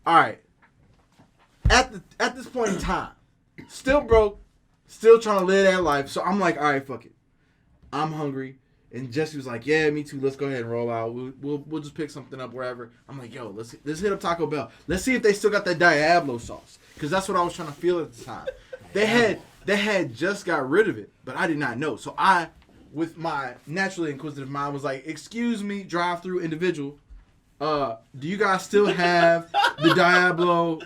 All right. At this point in time, still broke, still trying to live that life. So I'm like, all right, fuck it. I'm hungry. And Jesse was like, yeah, me too. Let's go ahead and roll out. We'll just pick something up wherever. I'm like, yo, let's hit up Taco Bell. Let's see if they still got that Diablo sauce. Because that's what I was trying to feel at the time. They had just got rid of it, but I did not know. So I, with my naturally inquisitive mind, was like, excuse me, drive-through individual. Do you guys still have the Diablo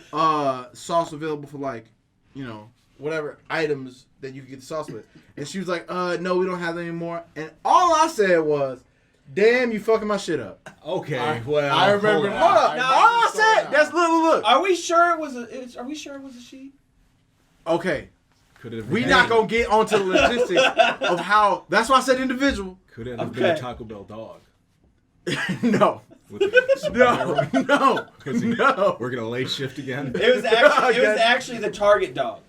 sauce available for, like, you know, whatever items that you can get the sauce with? And she was like, no, we don't have that anymore. And all I said was, damn, you fucking my shit up. Okay, I remember. Hold up. All I said, that's look. Are we sure it was a she? Okay. We not gonna get onto the logistics of how. That's why I said individual. Could it have been a Taco Bell dog? No. No. We're gonna late shift again. It was actually the Target dog.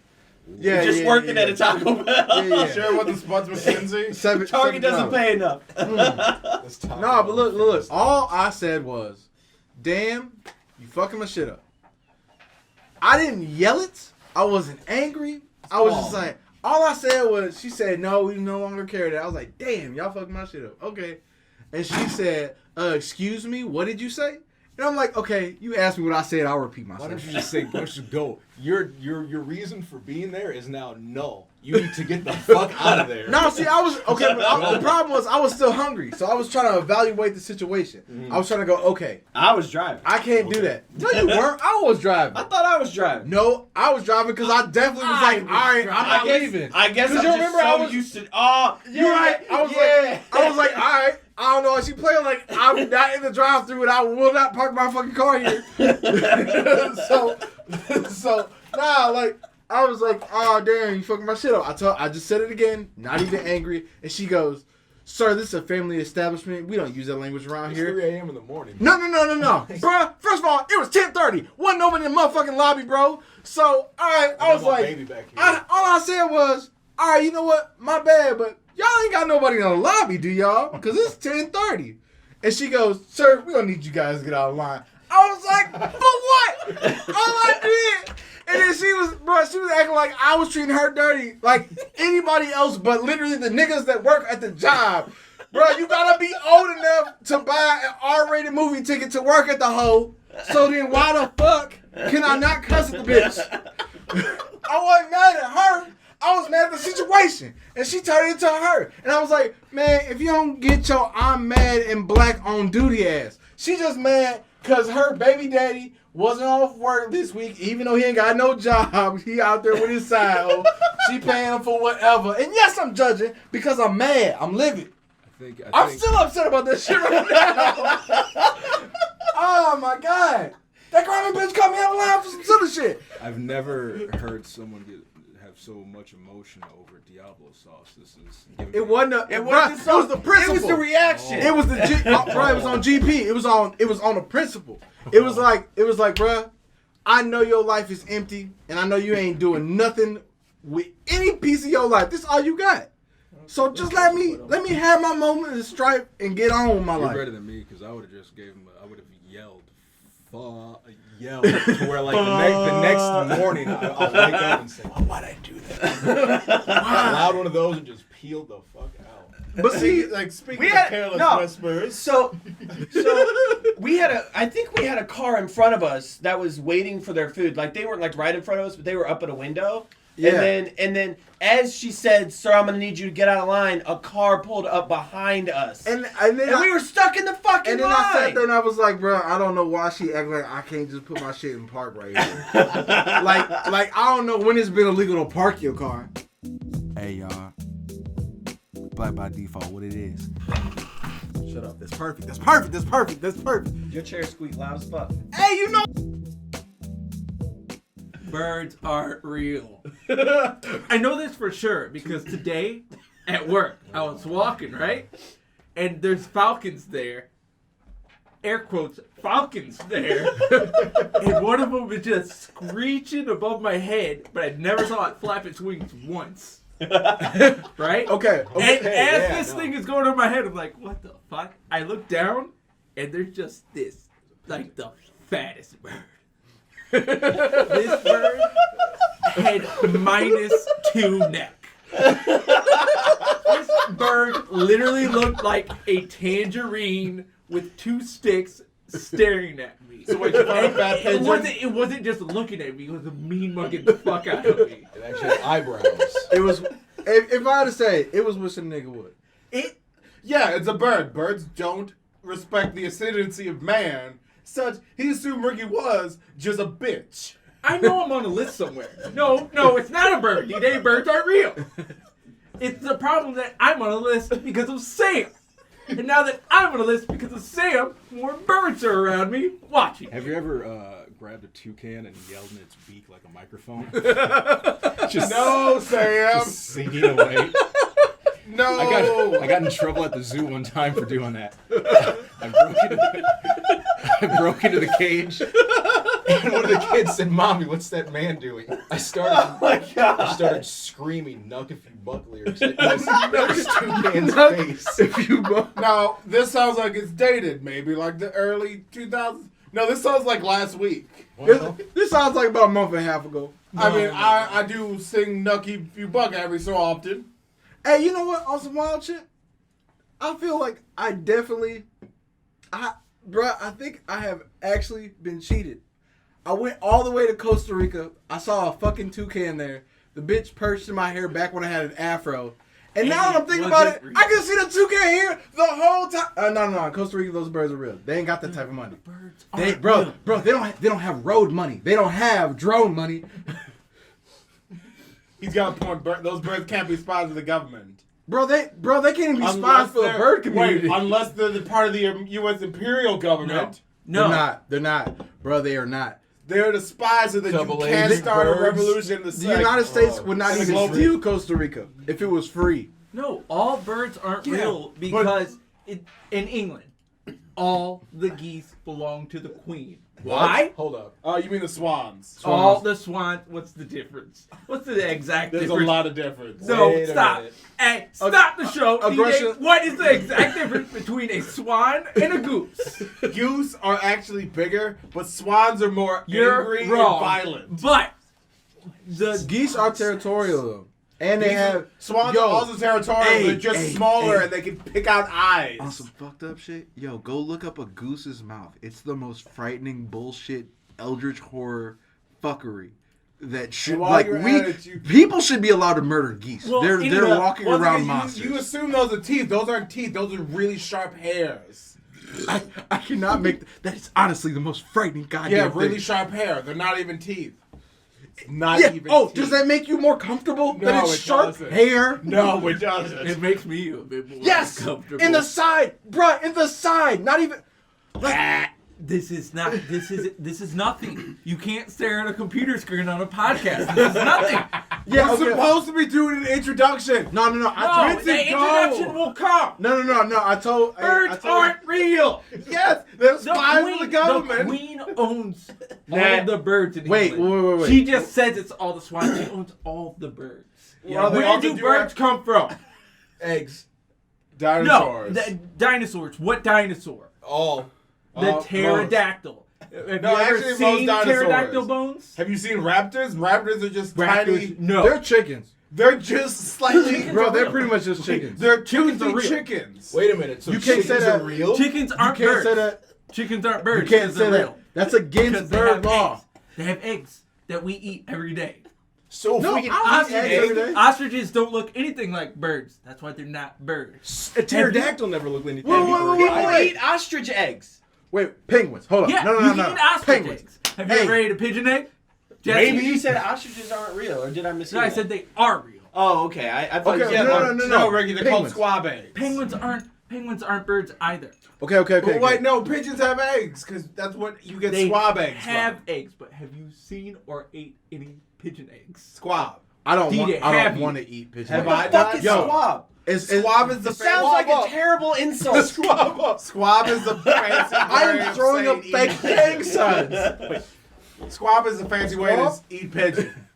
Yeah, just working at a Taco Bell. Yeah. Sure, what the Spuds McKenzie? Target doesn't pay enough. No, but look. All I said was, "Damn, you fucking my shit up." I didn't yell it. I wasn't angry. I was just like, all I said was, she said, "No, we no longer carry that." I was like, "Damn, y'all fucking my shit up." Okay, and she said, "Excuse me, what did you say?" And I'm like, okay, you asked me what I said, I'll repeat myself. Why don't you just say, let's just go. Your reason for being there is now null. You need to get the fuck out of there. No, see, I was, okay, but the problem was I was still hungry. So I was trying to evaluate the situation. Mm-hmm. I was trying to go, okay. I was driving. I can't do that. No, you weren't. I was driving. I thought I was driving. No, I was driving because I definitely was like, all right, I'm not leaving. I guess I'm just used to, you're right. I was like, all right. I don't know. She playing like I'm not in the drive-thru and I will not park my fucking car here. so nah, like I was like, oh damn, you fucking my shit up. I just said it again, not even angry, and she goes, "Sir, this is a family establishment. We don't use that language around here." 3 a.m. in the morning. No, bruh. First of all, it was 10:30. Wasn't nobody in the motherfucking lobby, bro. So all right, I was like, all I said was, all right, you know what? My bad, but y'all ain't got nobody in the lobby, do y'all? Because it's 10:30. And she goes, "Sir, we don't need you guys to get out of line." I was like, "For what?" All I did. And then she was acting like I was treating her dirty. Like anybody else but literally the niggas that work at the job. Bro, you gotta be old enough to buy an R-rated movie ticket to work at the hoe. So then why the fuck can I not cuss at the bitch? I wasn't mad at her. I was mad at the situation. And she turned it into her. And I was like, man, if you don't get your I'm mad and black on duty ass. She just mad because her baby daddy wasn't off work this week, even though he ain't got no job. He out there with his side hoe. She paying him for whatever. And yes, I'm judging because I'm mad. I'm livid. I'm still upset about that shit right now. Oh, my God. That grimy bitch caught me out of line for some silly shit. I've never heard someone have so much emotion over Diablo sauce. It wasn't the principle. It was the reaction. It was the bro, it was on GP. It was on the principle. It was like, bro, I know your life is empty and I know you ain't doing nothing with any piece of your life. This is all you got. So just let me have my moment of strife and get on with my life. You're better than me because I would have just I would have yelled to where like the next morning I'll wake up and say, "Oh, why'd I do that?" Loud one of those and just peeled the fuck out. But see, like speaking of careless whispers, so I think we had a car in front of us that was waiting for their food. Like they weren't like right in front of us, but they were up at a window. Yeah. And then as she said, "Sir, I'm gonna need you to get out of line," a car pulled up behind us. And we were stuck in the fucking line. And then I sat there and I was like, bro, I don't know why she acting like I can't just put my shit in park right here. like I don't know when it's been illegal to park your car. Hey y'all. Black by default, what it is. Shut up. That's perfect. Your chair squeaked loud as fuck. Hey, you know. Birds aren't real. I know this for sure because today at work I was walking, right? And there's falcons there. air quotes, falcons there. And one of them was just screeching above my head, but I never saw it flap its wings once. Right? Okay. And as this thing is going over my head, I'm like, what the fuck? I look down, and there's just this, like the fattest bird. This bird had -2 neck. This bird literally looked like a tangerine with 2 sticks staring at me. So wait, you found a fat pigeon? It wasn't just looking at me. It was a mean mugging the fuck out of me. It actually had eyebrows. It was. If I had to say, it was wishing a nigga would. Yeah, it's a bird. Birds don't respect the ascendancy of man. Such, he assumed Ricky was just a bitch. I know I'm on a list somewhere. No, it's not a bird. These birds aren't real. It's the problem that I'm on a list because of Sam. And now that I'm on a list because of Sam, more birds are around me watching. Have you ever grabbed a toucan and yelled in its beak like a microphone? Just No, Sam. Just singing away. No. I got in trouble at the zoo one time for doing that. I broke into the cage, and one of the kids said, "Mommy, what's that man doing?" I started screaming, "Nuck if you buck" lyrics. It was toucan's face. If you buck. Now, this sounds like it's dated, maybe like the early 2000s. No, this sounds like last week. Well, This sounds like about a month and a half ago. I do sing Nucky If You Buck every so often. Hey, you know what? On some wild shit, I feel like I think I have actually been cheated. I went all the way to Costa Rica. I saw a fucking toucan there. The bitch perched in my hair back when I had an afro. And now that I'm thinking about it, I can see the toucan here the whole time. No. In Costa Rica, those birds are real. They ain't got that type of money. Birds Bro, they don't have road money. They don't have drone money. He's got a point. Those birds can't be spies of the government. Bro, they can't even be spies for the bird community. Wait, unless they're the part of the U.S. imperial government. No. They're not. Bro, they are not. They're the spies of the you Double can't agent start birds. a revolution. The United States would not even global- steal Costa Rica if it was free. No, all birds aren't Yeah, real because in England, all the geese belong to the queen. Why? Hold up. Oh, you mean the swans? All the swans. What's the difference? What's the exact There's difference? a lot of difference. No, Wait a stop. minute. Hey, stop the show. aggression- DJ, what is the exact difference between a swan and a goose? Goose are actually bigger, but swans are more You're angry wrong. and violent. But the Geese are territorial though, and they have Swans yo, are also territorial, hey, they're just hey, smaller hey. and they can pick out eyes. On some fucked up shit, yo, go look up a goose's mouth. It's the most frightening bullshit, eldritch horror fuckery that should While like you're we at it, people should be allowed to murder geese. Well, they're anyway, walking Once around again, monsters. You assume those are teeth. Those aren't teeth. Those are really sharp hairs. I cannot make that is honestly the most frightening goddamn Yeah, thing. really sharp hair. They're not even teeth. Not yeah. even Oh, teeth. does that make you more comfortable No, that it's it sharp doesn't. hair? No, it doesn't. it makes me a bit more Yes, uncomfortable. in the side, bruh, in the side. Not even. This is nothing. You can't stare at a computer screen on a podcast. This is nothing. Yeah, We're okay. supposed to be doing an introduction. No. No, I the told introduction will come. No. I told. Birds I told, aren't real. Yes, they're The spies queen, of the government. the queen owns all Nah. of the birds in Wait, England. wait. She just says it's all the swans. She owns all the birds. Well, they Where also do do birds come from? Eggs. No, Dinosaurs. the dinosaurs. What dinosaur? All. The pterodactyl. Have No, you ever actually, most seen dinosaurs. pterodactyl bones? Have you seen raptors? Raptors are just Raptors? tiny. No. They're chickens, They're just slightly. bro. They're pretty much just chickens. They're Chickens are chickens. real. Chickens. Wait a minute. So You can't say chickens that. are real? Chickens You aren't can't birds. say that. Chickens aren't You birds. can't because say they're that. real. That's against Because they bird have law. eggs. They have eggs that we eat every day. So if No, we can I'll eat eat eggs eggs, every day. Ostriches don't look anything like birds. That's why they're not birds. a pterodactyl never looked anything. Wait, People wait. eat ostrich eggs. Wait, penguins. Hold on. Yeah, No. you can eat ostrich Penguins. eggs. Have you Hey. ever ate a pigeon egg? Jesse? Maybe you said ostriches aren't real, or did I miss No, I said they are real. Oh, okay. I thought Okay, you said no. Ricky, they're called Penguins. squab eggs. Penguins aren't birds either. Okay. But wait, no, pigeons have eggs because that's what you get They squab eggs have from. eggs, but have you seen or ate any pigeon eggs? Squab. I don't DJ, have you? want to eat pigeon Have eggs. I Fuck not? is Yo. squab? Squab is the Sounds like a terrible insult. Squab is the fancy way I'm throwing of up saying fake eat gang signs. Squab is the fancy way to eat pigeon.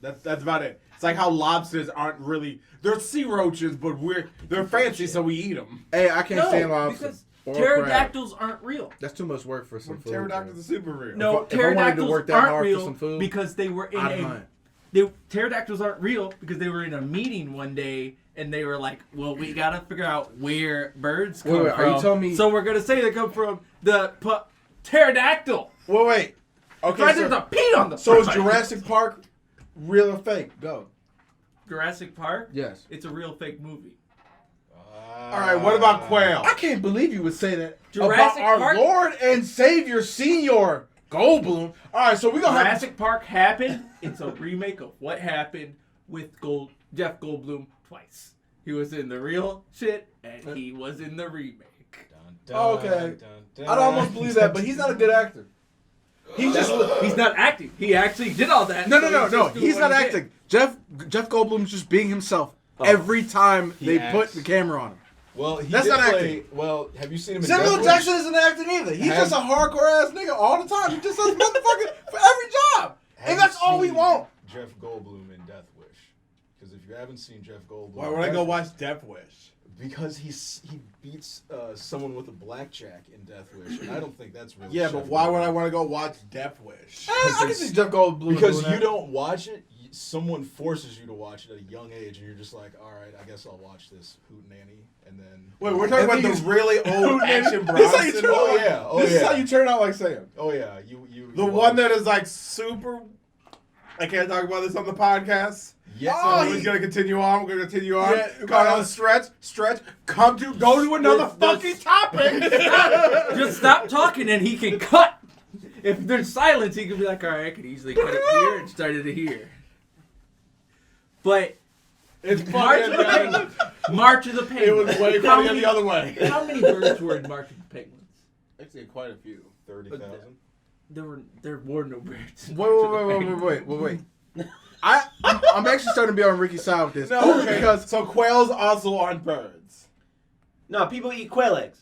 That's about it. It's like how lobsters aren't really. They're sea roaches, but they're fancy, so we eat them. Hey, I can't stand No, lobsters. because pterodactyls aren't real. That's too much work for some food. Pterodactyls are super real. No, if I wanted to pterodactyls work that aren't hard for real some food, because they were in I'd a. hunt. Pterodactyls aren't real because they were in a meeting one day and they were like, "Well, we gotta figure out where birds come Wait, from." are you telling me? So we're gonna say they come from the pterodactyl. Wait. Okay, Right, there's a P on the so is front. Jurassic Park real or fake? Go. Jurassic Park? Yes. It's a real fake movie. All right, what about quail? I can't believe you would say that Jurassic about our Park? Lord and Savior, Senior Goldblum. All right, so we're gonna have Jurassic Park happened. It's a remake of what happened with Jeff Goldblum twice. He was in the real shit and he was in the remake. Okay. I'd almost believe that, but he's not a good actor. He's not acting. He actually did all that. No. just doing He's what not he acting. did. Jeff Goldblum's just being himself every time they put the camera on him. Well, he That's did not play, acting. Well, have you seen him in Samuel Death Wish? Jackson isn't acting either. He's just a hardcore ass nigga all the time. He just does motherfucking for every job, Have and that's you all we seen want. Jeff Goldblum in Death Wish. Because if you haven't seen Jeff Goldblum, Why would I go watch Death Wish? Because he beats someone with a blackjack in Death Wish, and I don't think that's really. Yeah, Jeff but why would I Goldblum. want to go watch Death Wish? I can see Jeff Goldblum Because doing you that. don't watch it, someone forces you to watch it at a young age, and you're just like, all right, I guess I'll watch this Hootenanny, and then. Wait, we're talking about the really old action This is how you Bronson. turn out. Oh yeah, oh This yeah. is how you turn out like Sam. Oh yeah, you. The one that is like super. I can't talk about this on the podcast. Yeah. So we're gonna continue on. We're gonna continue on. Yeah, Come on, stretch. Go to another fucking topic. Just stop talking and he can cut. If there's silence, he can be like, all right, I could easily cut it here and start it here. But It's March of the funny. Penguins. March of the Penguins. It was way How funnier many- the other way. How many birds were in March of the Penguins? Actually, quite a few. 30,000. There were no birds. Wait. I'm actually starting to be on Ricky's side with this. No, okay. Because So quails also aren't birds. No, people eat quail eggs.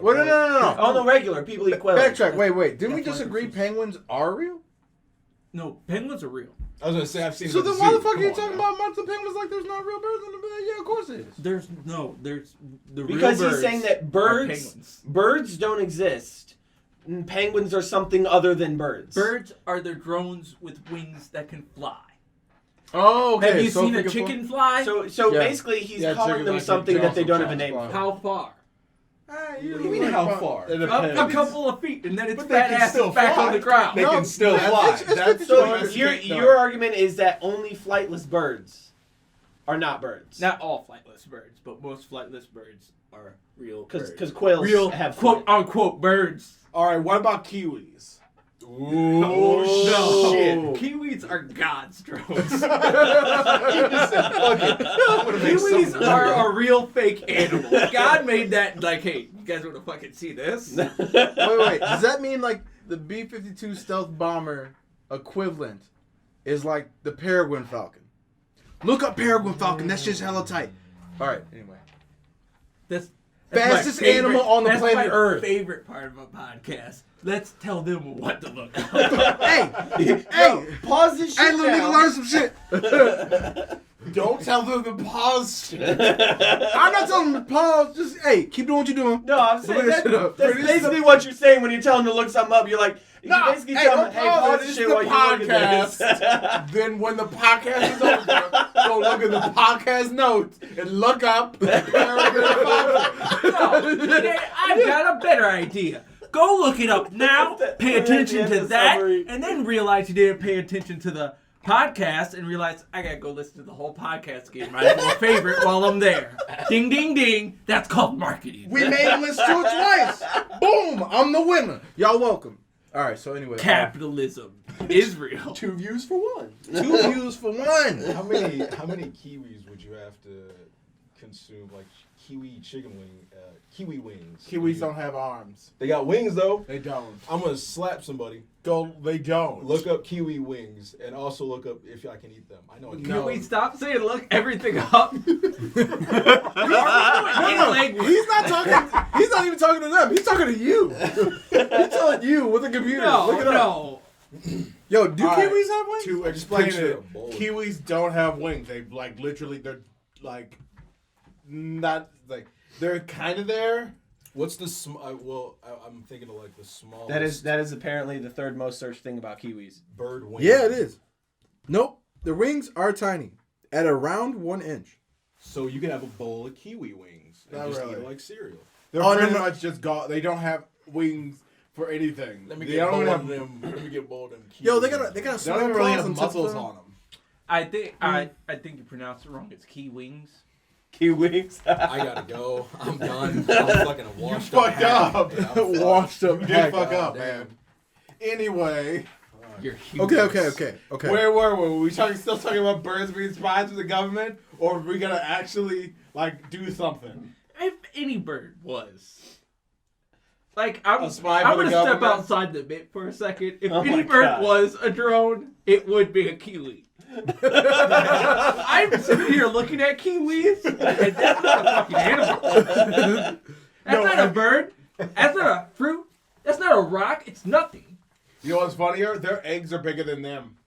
well, no. On the regular, people eat quail eggs. Backtrack. Wait. Didn't we That's just why agree penguins are real? No, penguins are real. I was gonna say I've seen. So it at then why zoo. the fuck are Come you on talking now. about March the Penguins like there's not real birds in the bed? Yeah, of course it is. There's the Because real he's birds saying that are birds penguins. don't exist. And penguins are something other than birds. Birds are the drones with wings that can fly. Oh, okay. Have you so seen a freaking chicken fly? So Yeah. basically, he's Yeah, calling chicken them like something that they don't have a name Johnson for. How far? What do you mean how far? It A depends. couple of feet, and then its But they fat can ass still is back fly. on the ground. They can still fly. It's That's 52 So minutes. your argument is that only flightless birds are not birds. Not all flightless birds, but most flightless birds are real birds. Because quails real have quote flight. unquote birds. All right. What about kiwis? Ooh, No, shit. Kiwis are God's drones. You just said, fuck it. I'm gonna make Kiwis something are real. a real fake animal. God made that like, hey, you guys want to fucking see this? Wait. Does that mean like the B-52 stealth bomber equivalent is like the Peregrine Falcon? Look up Peregrine Falcon. That shit's hella tight. All right. Anyway. That's Fastest my favorite- animal on the that's planet my Earth. Favorite part of a podcast. Let's tell them what to look up. Hey. Pause this shit Hey, little nigga, now. learn some shit. Don't tell them to pause. I'm not telling them to pause. Just keep doing what you're doing. No, I'm saying Look it up. that's basically what you're saying when you're telling them to look something up. You're like, No, you basically hey, tell don't them, hey, pause pause it. this It's shit the while you look at this. Then when the podcast is over, go look at the podcast notes and look up. I've got a better idea. Go look it up now. Pay attention to that, and then realize you didn't pay attention to the podcast, and realize I gotta go listen to the whole podcast again. My favorite while I'm there. Ding, ding, ding. That's called marketing. We made him listen to it twice. Boom! I'm the winner. Y'all welcome. All right. So anyway, Capitalism is real. 2 views for one. 2 views for one. How many kiwis would you have to consume like kiwi chicken wing, kiwi wings. Kiwis don't have arms. They got wings though. They don't. I'm gonna slap somebody. They don't. Look up kiwi wings and also look up if I can eat them. I know. Can we stop saying look everything up? No, he's not talking. He's not even talking to them. He's talking to you. He's telling you with a computer. Look it up. Yo, do kiwis have wings? To explain picture it, a bowl. kiwis don't have wings. They like literally, they're like not like they're kind of there. What's the I'm thinking of like the small. That is apparently the third most searched thing about kiwis. Bird wing. Yeah, it is. Nope. The wings are tiny, at around 1 inch. So you can have a bowl of kiwi wings and Not just really. eat it like cereal. They're Oh, no, pretty no. much just they don't have wings for anything. Let me They get don't bold have of them. Let me get bold of them. Yo, they kiwi got a wings. small They don't even really claws have and tips muscles them. on them. I think you pronounced it wrong. It's key wings. Kiwis. I gotta go. I'm done. I'm fucking You washed fucked up. Yeah, I'm Washed up. You did heck. fuck up, damn. man. Anyway, You're huge. Okay. where were we? Were we still talking about birds being spies for the government, or are we gonna actually like do something? If any bird was. Like, I'm A spy I'm for the gonna step government? outside the bit for a second. If Oh any my bird God. was a drone, it would be a kiwi. I'm sitting here looking at kiwis, and that's not a fucking animal. That's not a bird. That's not a fruit. That's not a rock. It's nothing. You know what's funnier? Their eggs are bigger than them.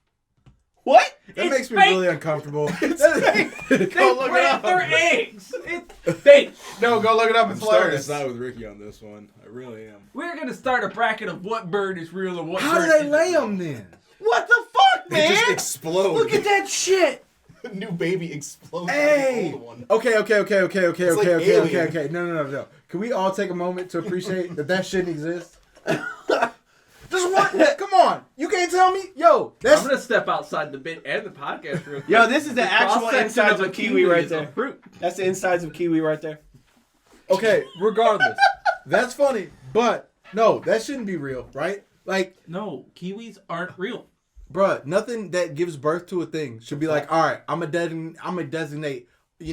What? That It's makes me fake. really uncomfortable. They look it plant up. their eggs. It's fake. No, go look it up. I'm It's starting to hilarious. side with Ricky on this one. I really am. We're gonna start a bracket of what bird is real and what How bird do they isn't lay real. them then? What the fuck, They just man? explode. Look at that shit. New baby explodes. Hey. Out of the old one. Okay. It's like Alien. Okay. No. Can we all take a moment to appreciate that shouldn't exist? Just one. Come on. You can't tell me. Yo, that's I'm gonna step outside the bit and the podcast real quick. Yo, this is the actual cross-section insides of a kiwi right is a there. fruit. That's the insides of kiwi right there. okay. Regardless, that's funny, but no, that shouldn't be real, right? Like, No, kiwis aren't real. bruh, nothing that gives birth to a thing should be like, all right, I'm a designate,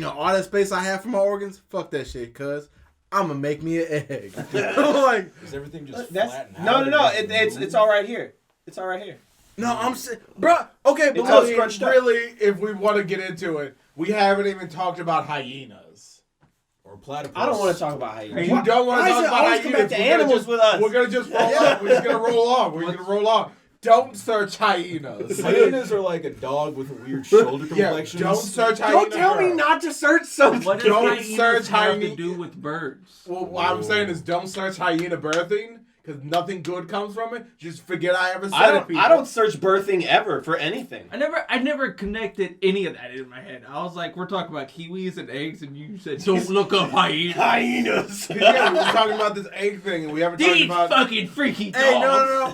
all that space I have for my organs. Fuck that shit, cuz I'm gonna make me an egg. Like, Is everything just That's flat no. and out? It's all right here. It's all right here. no, I'm saying, bruh. Okay, but It's all look, scrunched up. Really, if we want to get into it, we haven't even talked about hyenas. Or platypus. I don't want to talk about hyenas. You don't want Why to is talk it about always hyenas. come back to We're gonna animals just- with us? We're gonna just roll on. We're just gonna roll on. We're gonna roll on. Don't search hyenas. Hyenas are like a dog with a weird shoulder Yeah, complexion. don't search hyenas. Don't tell me bro. not to search something. What does Don't hyenas search have to hyena- do with birds? Well, what I'm saying is don't search hyena birthing because nothing good comes from it. Just forget I ever said it. People. I don't search birthing ever for anything. I never connected any of that in my head. I was like, we're talking about kiwis and eggs, and you said, don't look up hyenas. Hyenas. Yeah, we were talking about this egg thing, and we haven't talked These about. fucking freaky dogs. hey,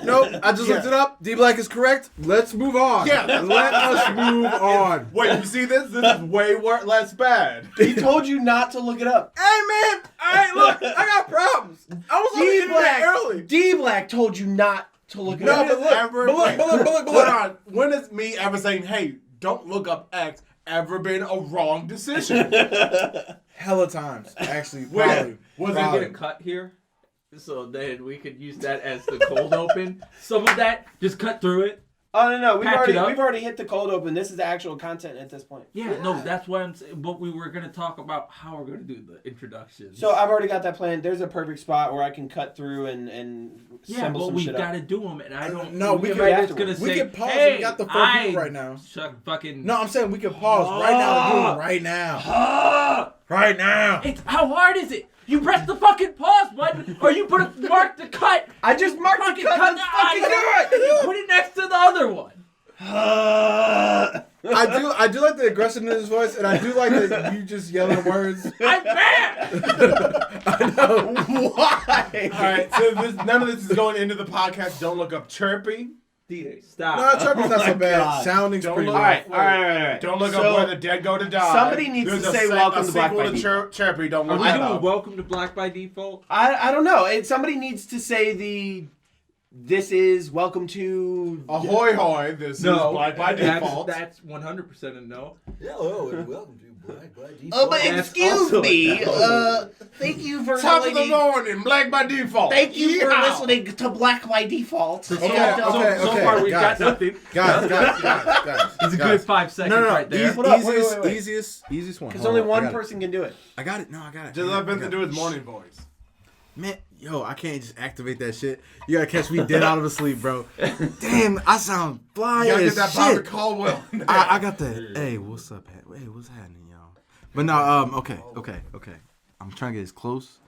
no. I just looked it up. D Black is correct. Let's move on. Yeah. let us move on. Wait, you see this? This is way less bad. He told you not to look it up. Hey man, all right, look, I got problems. I was on the internet early. D Black told you not to look it No, up. but look, Hold on. When is me ever saying, hey, don't look up X ever been a wrong decision? Hella times, actually. Wait, Probably. was We're it gonna cut here, so then we could use that as the cold open. Some of that, just cut through it. Oh no, we've Pack it up. already hit the cold open. This is the actual content at this point. Yeah, no, that's what I'm saying. But we were gonna talk about how we're gonna do the introduction. So I've already got that planned. There's a perfect spot where I can cut through and yeah, assemble but some we shit gotta up. do them, and I don't. No, we am can I just afterwards. gonna We say, can pause. Hey, We got the 4 people right now. Fucking. No, I'm saying we can pause right now and do it right now. Right now. It's how hard is it? You press the fucking pause button, or you put a mark the cut. I just marked Fucking the cut. cut Let's the fucking do it. and you put it next to the other one. I do like the aggression in his voice, and I do like that you just yelling words. I'm mad. I know. Why? All right, so none of this is going into the podcast. Don't look up Chirpy. DJ, stop. No, Trevor's not so bad. God. Sounding's Don't pretty look- rough. All right. Don't look So, up Where the Dead Go to Die. somebody needs There's to a say se- Welcome a to Black sequel by Default. Chirpy. Don't Are look we that doing up. Welcome to Black by Default? I don't know. Somebody needs to say the this is welcome to Ahoy hoy, this is Black by Default. That's 100% a no. Hello and welcome to Black by Default. Oh, but That's excuse also me. a Thank you for Top of the listening. morning, Black by Default. Thank you for Yeehaw. listening to Black by Default. So Okay, far we've guys. got nothing. Guys. It's a good 5 seconds right there. Hold up, wait. Easiest one. Because Hold only on, I one got it. person can do it. I got it. No, I got it. Just I let got it. Vincent do his morning voice. Man, yo, I can't just activate that shit. You gotta catch me dead out of a sleep, bro. Damn, I sound fly You gotta as get that shit. Bobby Caldwell. I got that. Hey, what's up? Hey, what's happening, y'all? But no, okay. I'm trying to get as close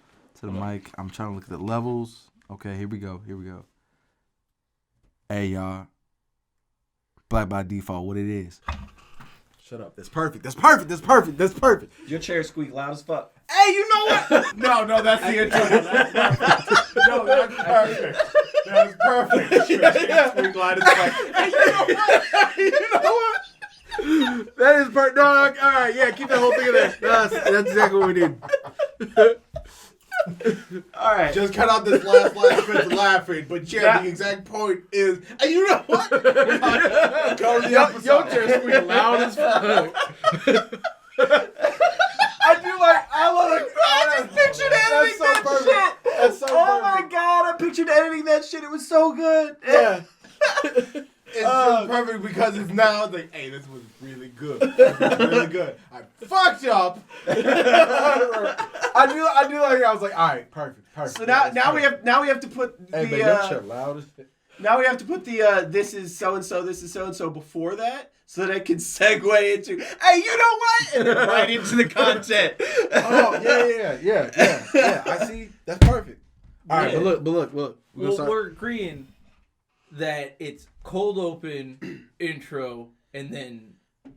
to the mic. I'm trying to look at the levels. Okay, here we go. Hey, y'all. Black by Default, what it is. Shut up. That's perfect. Your chair squeak loud as fuck. Hey, you know what? No, that's the intro. That's perfect. No, that's perfect. That's perfect. Squeak line is like, You know what? That is perfect. No, all right, yeah, keep that whole thing in there. That's exactly what we need. All right. just cut out this last bit of laughing, but the exact point is, and you know what? Go to the episode. Yo, chair squeak loud as fuck. I love it. I just pictured editing that shit. That's so Oh my perfect. god, I pictured editing that shit. It was so good. Yeah. It's just perfect because it's now like, hey, this was really good. This was really good. I fucked up. I do like I was like, all right, perfect. So now we have to put Hey, the man, your chair loud as shit. now we have to put the this is so and so before that, so that it can segue into hey, you know what, and then right into the content. Oh yeah. I see. That's perfect. All right, Yeah. but look. Well, we're agreeing that it's cold open intro and then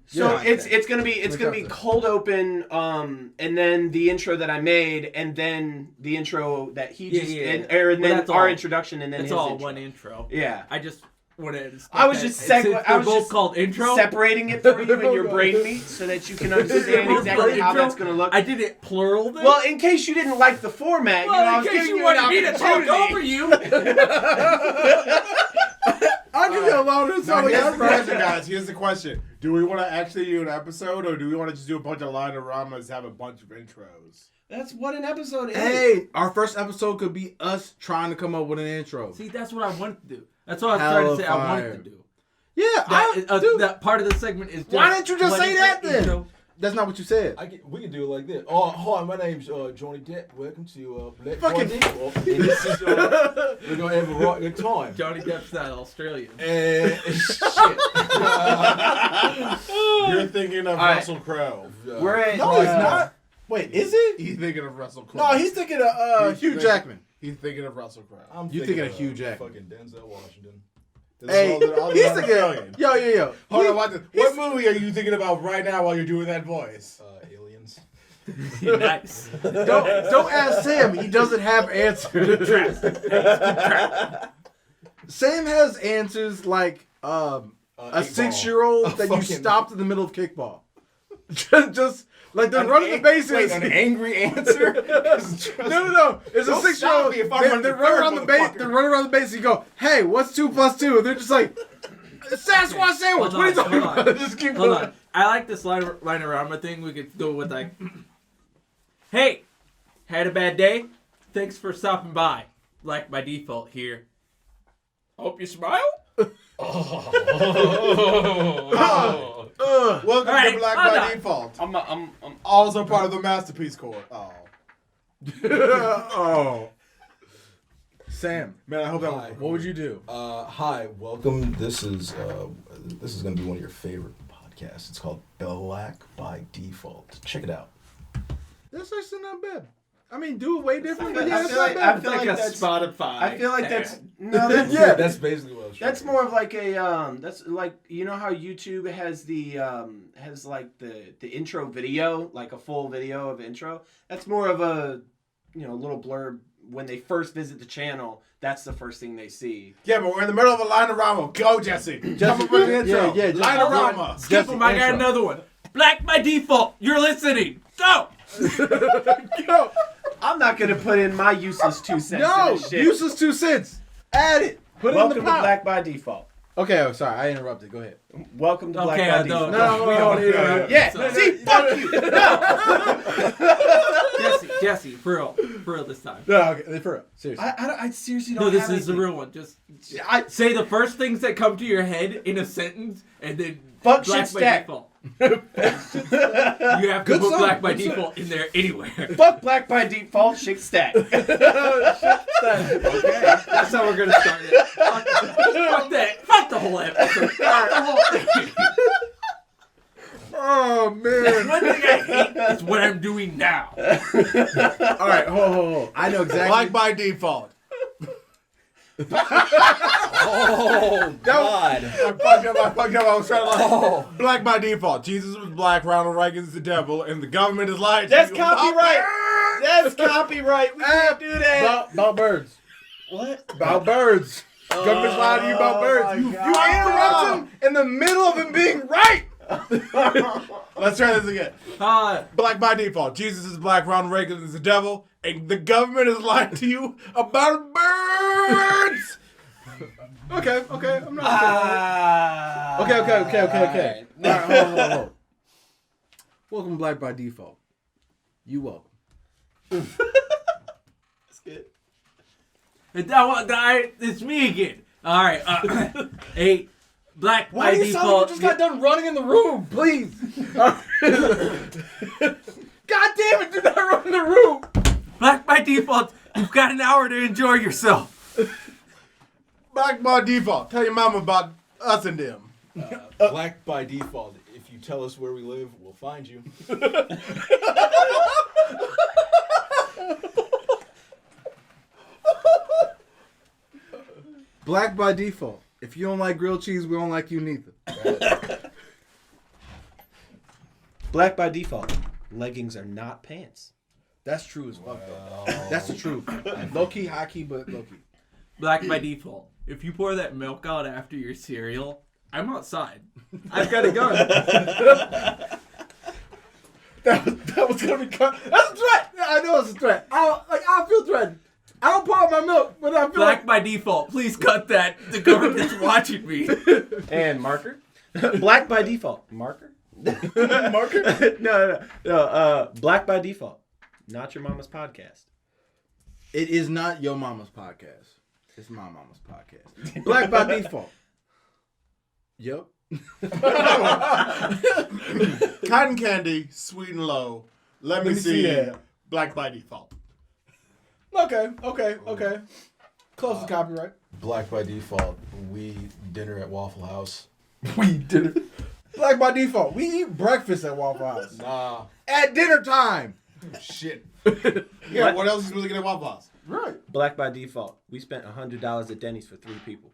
So Yeah. it's gonna be cold open, and then the intro that I made, and then the intro that he just and Well, then that's our all. introduction, and then it's his all intro. one intro. Yeah. I just wanted to I was just since I they're was both just called intro. separating it for you in your brain meat so that you can understand exactly how that's gonna look. I did it plural then. Well, in case you didn't like the format, well, I in was case giving you you an wanted me to talk opportunity. over you. I'll give you a louder Now, song. here's the question, guys. Here's the question. Do we want to actually do an episode, or do we want to just do a bunch of line-oramas, have a bunch of intros? That's what an episode is. Hey, our first episode could be us trying to come up with an intro. See, that's what I wanted to do. That's what I was trying to say. I Hella wanted fire. to do. Yeah, Dude, that part of the segment is. Why didn't you just what say is that the then? intro? that's not what you said. We can do it like this. Oh, hi, my name's Johnny Depp. Welcome to Black Fucking- by Default. And this is, we're going to have a right good time. Johnny Depp's that Australian. And shit. You're thinking of right. Russell Crowe. We're at No, he's not. Wait, is it? He's thinking of Russell Crowe. No, he's thinking of Hugh Jackman. He's thinking of Russell Crowe. I'm You thinking of Hugh Jackman. Fucking Denzel Washington. Hey, he's thinking. Yo. Hold on, what movie are you thinking about right now while you're doing that voice? Aliens. Nice. Don't ask Sam. He doesn't have answers. Sam has answers like a 6-year-old that you stopped in the middle of kickball. just like they're running the bases. Wait, an angry answer? No. It's a Don't 6-year-old. stop me if I'm running They're the running third, around the base. motherfucker. They're running around the base. And you go, hey, what's 2 + 2? And they're just like, Sasquatch sandwich. Hold What are you on, talking hold about? on. Just keep Hold going. on. I like this line-around thing. We could go with like, hey, had a bad day? Thanks for stopping by. Like by default here. Hope you smile. Welcome All right, to Black hold by on. Default. I'm Also part of the Masterpiece Corps. Oh. Oh. Sam, Man, I hope that was Hi. what would you do? Hi, welcome. This is going to be one of your favorite podcasts. It's called Black by Default. Check it out. That's actually not bad. I mean, do it way different, but I yeah, it's feel not like- bad. I feel like that's- Spotify. I feel like that's ad. no, that's Yeah. That's basically what I was trying That's to more do. of like a that's like, you know how YouTube has the has like the intro video, like a full video of intro. That's more of a, you know, little blurb when they first visit the channel. That's the first thing they see. Yeah, but we're in the middle of a line-orama. Go, Jesse. Come up with the intro. Yeah, Jesse. Line-orama. Skip him. I got intro. another one. Black by default. You're listening. Go. I'm not gonna put in my useless 2 cents. No, in this shit. useless 2 cents. Add it. Put it Welcome in to the pot. Black by Default. Okay, oh, sorry, I interrupted. Go ahead. Welcome to Black Okay, by no, Default. No, we don't. Yeah, see, fuck you. No. Jesse, for real this time. No, okay, for real. Seriously. I seriously don't No, this have is the anything. real one. Just say the first things that come to your head in a sentence, and then Fuck Black shit by stack. default. You have to Good put song, Black by good song. default in there anywhere. Fuck Black by Default, shit stack. Okay, that's how we're gonna start it. Fuck that. Fuck the whole episode. Fuck the whole thing. Oh man. One thing I hate is what I'm doing now. All right, hold. I know exactly. Black by default. Oh, God. I fucked up. I was trying to Black by default. Jesus was black, Ronald Reagan's the devil, and the government is lying to That's you. copyright. That's copyright. We can't do that. About birds. What? About birds. Government's lying to you about birds. You interrupt him in the middle of him being right. Let's try this again. Hi. Black by default. Jesus is black, Ronald Reagan is the devil, and the government is lying to you about birds. Okay. I'm not. Okay. All right, hold. Welcome to Black by Default. You welcome. That's good. It's me again. All right. Hey, Black Why by do you sound like default. you just got done running in the room? Please. God damn it, do not run in the room. Black by default. You've got an hour to enjoy yourself. Black by default. Tell your mama about us and them. Black by default. If you tell us where we live, we'll find you. Black by default. If you don't like grilled cheese, we don't like you neither. Black by Default. Leggings are not pants. That's true as fuck, though. That's the truth. Low key, high key, but low key. Black by default. If you pour that milk out after your cereal, I'm outside. I've got a gun. That was gonna be cut. That's a threat. Yeah, I know it's a threat. I feel threatened. I don't pour out my milk, but I feel Black by default. Please cut that. The government's watching me. And marker. Black by Default. Marker? marker. No. Black by Default. Not your mama's podcast. It is not your mama's podcast. It's my mama's podcast. Black by default. Yep. Cotton candy, sweet and low. Let me see that. Black by default. Okay. Close to copyright. Black by default. We dinner at Waffle House. We did it. Black by default. We eat breakfast at Waffle House. Nah. At dinner time. Shit. Yeah, what else is supposed to get at Waffle House? Right. Black by Default. We spent $100 at Denny's for 3 people.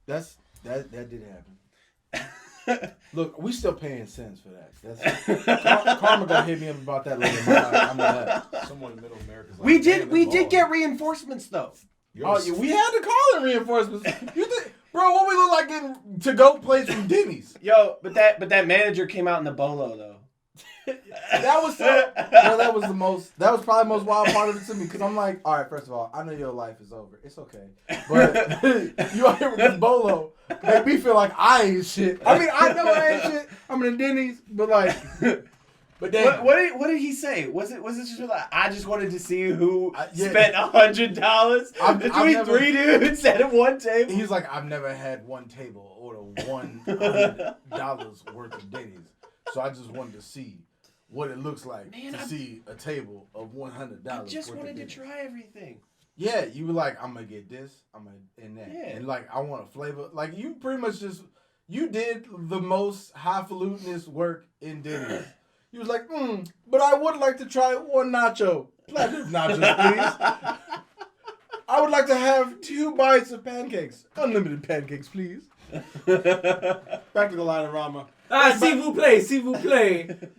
That did happen. Look, we still paying cents for that. That's Karma gonna hit me up about that later in my life. I'm that. Someone in middle America's like, We "Damn, did that's get long." reinforcements though. Oh, yeah, we had to call in reinforcements. You think, bro? What we look like getting to-go plates from Denny's? Yo, but that manager came out in the bolo though. That was that was the most. That was probably the most wild part of it to me because I'm like, all right, first of all, I know your life is over. It's okay, but you out here with this bolo make me feel like I ain't shit. I mean, I know I ain't shit. I'm in Denny's, but like, but then What did he say? Was it just like I just wanted to see who yeah. spent $100 I've between never- 3 dudes at one table? he's like, I've never had one table order $100 worth of Denny's, so I just wanted to see what it looks like to see a table of $100. I just worth wanted of to Denny's. try everything. Yeah, you were like, I'm gonna get this, I'm gonna and that, Yeah. and like I want a flavor. Like you pretty much you did the most highfalutinous work in Denny's. You was like, but I would like to try one nacho. Platinum nachos, please. I would like to have 2 bites of pancakes. Unlimited pancakes, please. Practical line of Rama. S'il vous plaît.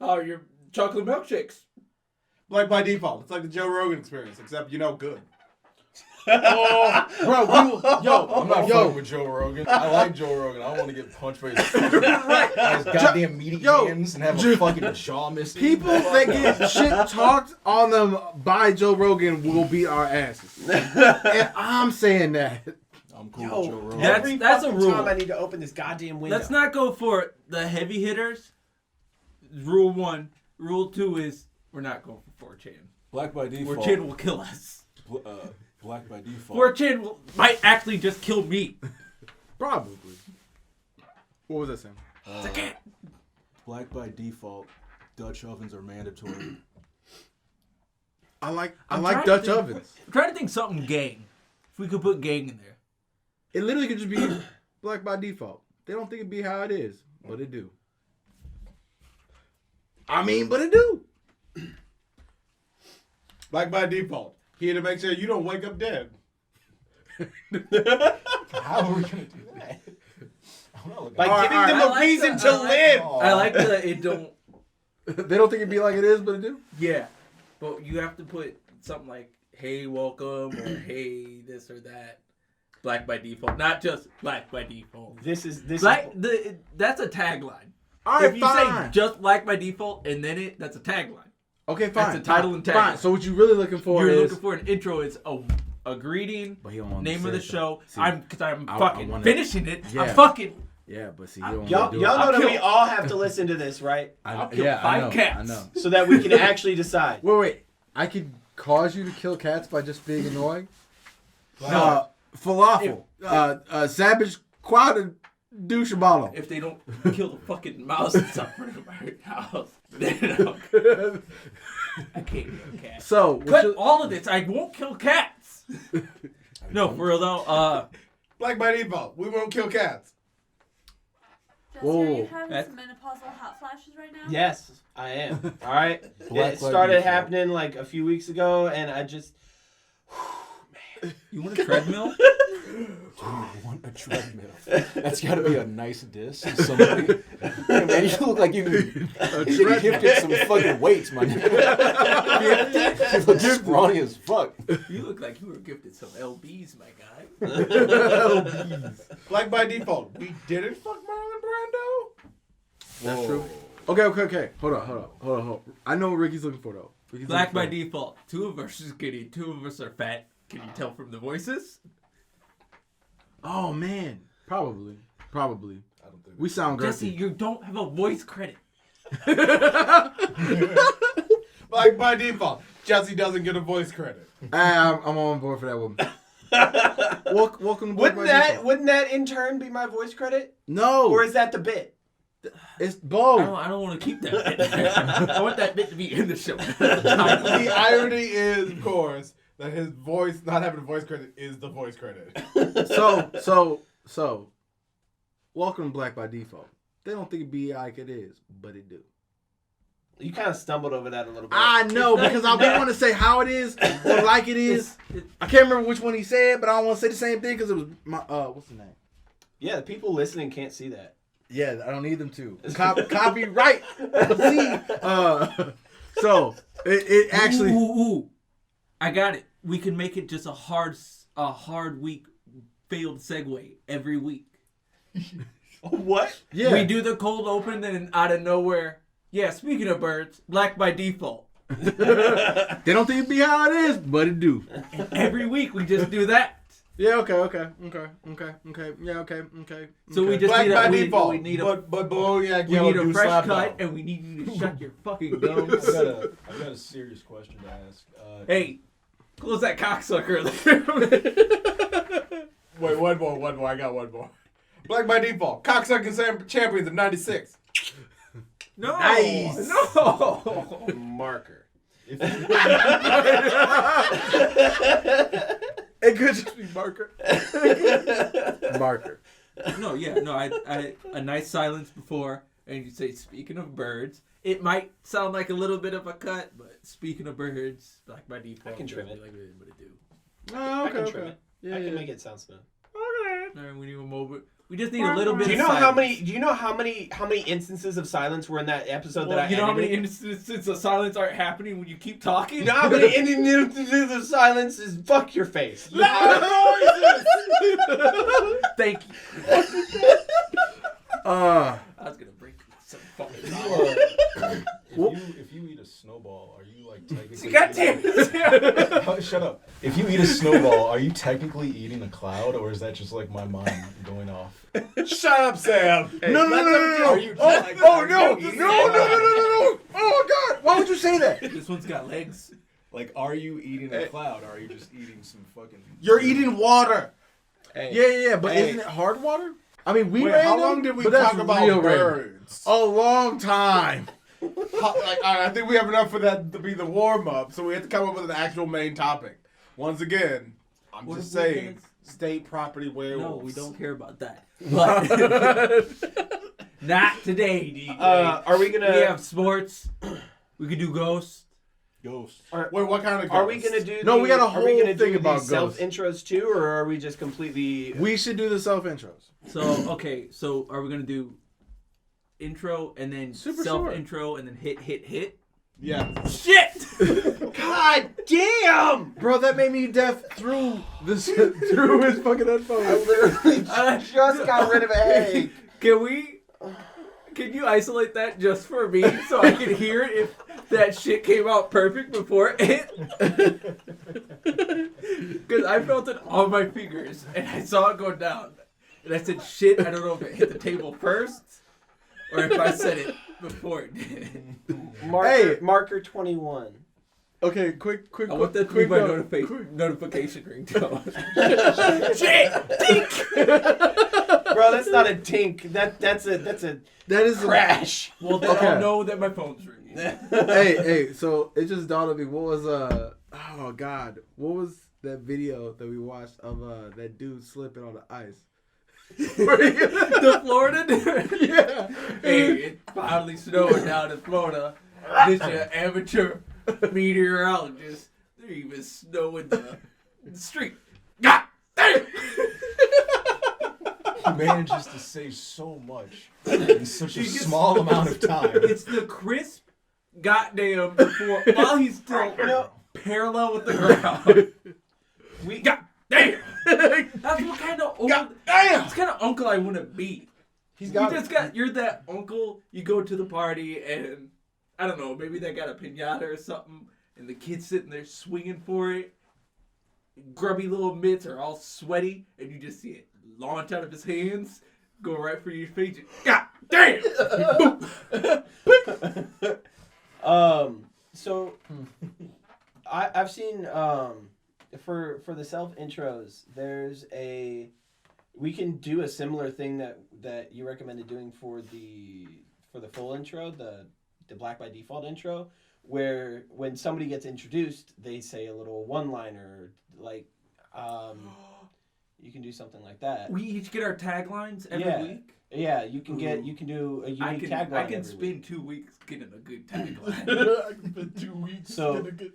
Oh, your chocolate milkshakes. Black by default. It's like the Joe Rogan experience, except you know good. Oh, bro, I'm not fucking with Joe Rogan. I like Joe Rogan. I don't want to get punched by his goddamn meaty hands and have a fucking jaw missing. people that get shit talked on them by Joe Rogan will beat our asses. And I'm saying that. I'm cool with Joe Rogan. That's a rule. Time I need to open this goddamn window. Let's not go for the heavy hitters. Rule 1. Rule 2 is we're not going for 4chan. Black by default. 4chan will kill us. Black by default. 4chan might actually just kill me. Probably. What was that saying? It's a cat. Black by default. Dutch ovens are mandatory. I like I'm Dutch trying to think- ovens. I'm trying to think something gang. If we could put gang in there. It literally could just be black by default. They don't think it'd be how it is, but it do. I mean, but it do. Like by default. Here to make sure you don't wake up dead. How are we gonna do that? By giving them a reason to live. I like that it don't. They don't think it'd be like it is, but it do. Yeah, but you have to put something like "Hey, welcome" or "Hey, this or that." Black by default, not just black by default. This is That's a tagline. All right, If you fine. say just black by default and then that's a tagline. Okay, fine. That's a title and tagline. Fine. So what you really looking for You're is looking for an intro. It's a greeting, But he don't want name to of the say show. it, though. See, I'm I fucking wanna- finishing it. Yeah. I'm fucking. Yeah, but see, you don't y'all want to do know it. that kill- we all have to listen to this, right? I'll kill I 5 know, cats. I know. So that we can actually decide. Wait. I could cause you to kill cats by just being annoying. No. Falafel. Savage Quad Douchebottle. If they don't kill the fucking mouse that's up front of my house, then I can't kill cats. So, Cut all of this. I won't kill cats. No, for real though. Like by default. We won't kill cats. Jesse, Whoa. are you having That's- some menopausal hot flashes right now? Yes, I am. All right. Black It by started default. happening like a few weeks ago, and I just. You want a treadmill? I want a treadmill. That's got to be a nice diss. Somebody. Hey, man, you look like you gifted some fucking weights, man. You look scrawny as fuck. You look like you were gifted some LBs, my guy. Like by default. We didn't fuck Marlon Brando? That's true. Okay. Hold on. I know what Ricky's looking for, though. Ricky's Black by looking default. 2 of us are skinny. 2 of us are fat. Can you tell from the voices? Oh, man. Probably. I don't think We sound Jesse, girthy. you don't have a voice credit. Like by default. Jesse doesn't get a voice credit. I'm on board for that one. Welcome to Black by Default. Wouldn't that in turn be my voice credit? No. Or is that the bit? It's both. I don't want to keep that bit. I want that bit to be in the show. The irony is, of course, that his voice, not having a voice credit, is the voice credit. So, welcome to Black by Default. They don't think it be like it is, but it do. You kind of stumbled over that a little bit. I know, because I don't want to say how it is or like it is. I can't remember which one he said, but I don't want to say the same thing because it was my, what's the name? Yeah, the people listening can't see that. Yeah, I don't need them to. Copyright. See? So, it actually... Ooh. I got it. We can make it just a hard week failed segue every week. What? Yeah. We do the cold open and out of nowhere. Yeah, speaking of birds, black by default. They don't think it be how it is, but it do. And every week we just do that. Yeah, okay. Yeah, okay. So we just Black need by a, default. we need a, But Boliak we Yellow need a do fresh slap cut, dog. and we need you to shut your fucking I've gums. got a serious question to ask. Hey, close that cocksucker. Wait, one more. I got one more. Black by default. Cocksucking champions of 96. No. Nice. No. Marker. It could just be marker. Marker. No, yeah, no, I a nice silence before, and you say, speaking of birds, it might sound like a little bit of a cut, but speaking of birds, like by default, I can trim doesn't it. be like what it do. Oh, I can trim it. Yeah, I can make it sound smooth. All right, we need a moment. We just need a little bit. Do you of know silence. how many? Do you know how many instances of silence were in that episode Well, that I you know how many edited? instances of silence aren't happening when you keep talking? You know how many instances of silence is fuck your face? Thank you. I was gonna break some fucking. If you eat a snowball, are you like technically? God damn it! Oh, shut up. If you eat a snowball, are you technically eating a cloud, or is that just like my mind going off? Shut up, Sam. No. Are you? No. No. Oh my God! Why would you say that? This one's got legs. Like, are you eating a cloud, or are you just eating some fucking... You're eating water. Hey. Yeah, but isn't it hard water? I mean, we Wait, ran how them, long did we but that's talk about real random. birds? A long time. I think we have enough for that to be the warm up, so we have to come up with an actual main topic. Once again, I'm What just if we saying, state property werewolves. No, we don't care about that. But not today, DJ. Are we gonna? We have sports. We could do ghosts. Ghosts. Wait, what kind of? Are we ghosts? gonna do? No, we got a Are we whole gonna thing do about self ghosts. intros too, or are we just completely? We should do the self intros. So okay, so are we gonna do intro and then Super self short. intro and then hit? Yeah. Shit! God damn! Bro, that made me deaf through this through his fucking headphones. I literally just got rid of a headache. Can you isolate that just for me so I can hear it if that shit came out perfect before it hit? Because I felt it on my fingers and I saw it go down. And I said, shit, I don't know if it hit the table first or if I said it before it did. Marker 21. Okay, quick. I want that to be my note. notification ringtone. Shit! Tink! Bro, that's not a tink. That's a That is crash. Well, then Okay. I'll know that my phone's ringing. hey, so it just dawned on me. What was oh God, what was that video that we watched of that dude slipping on the ice? The Florida dude? Yeah. Hey, it's finally snowing down in Florida. This your amateur meteorologist. There even snow in the street. God damn! He manages to say so much in such a small amount of time. It's the crisp goddamn before while he's still parallel with the ground. We got damn. That's what kind of old. Damn. That's kind of uncle I want to be. He's got. You're that uncle. You go to the party and I don't know. Maybe they got a piñata or something, and the kid's sitting there swinging for it. Grubby little mitts are all sweaty, and you just see it launch out of his hands, go right for your face. God damn! So I've seen for the self intros, we can do a similar thing that you recommended doing for the full intro, the Black by Default intro, where when somebody gets introduced, they say a little one-liner, like you can do something like that. We each get our taglines every week. Yeah, you can do a unique tagline. I can every spend week. 2 weeks getting a good tagline. I can spend 2 weeks. So- getting a good.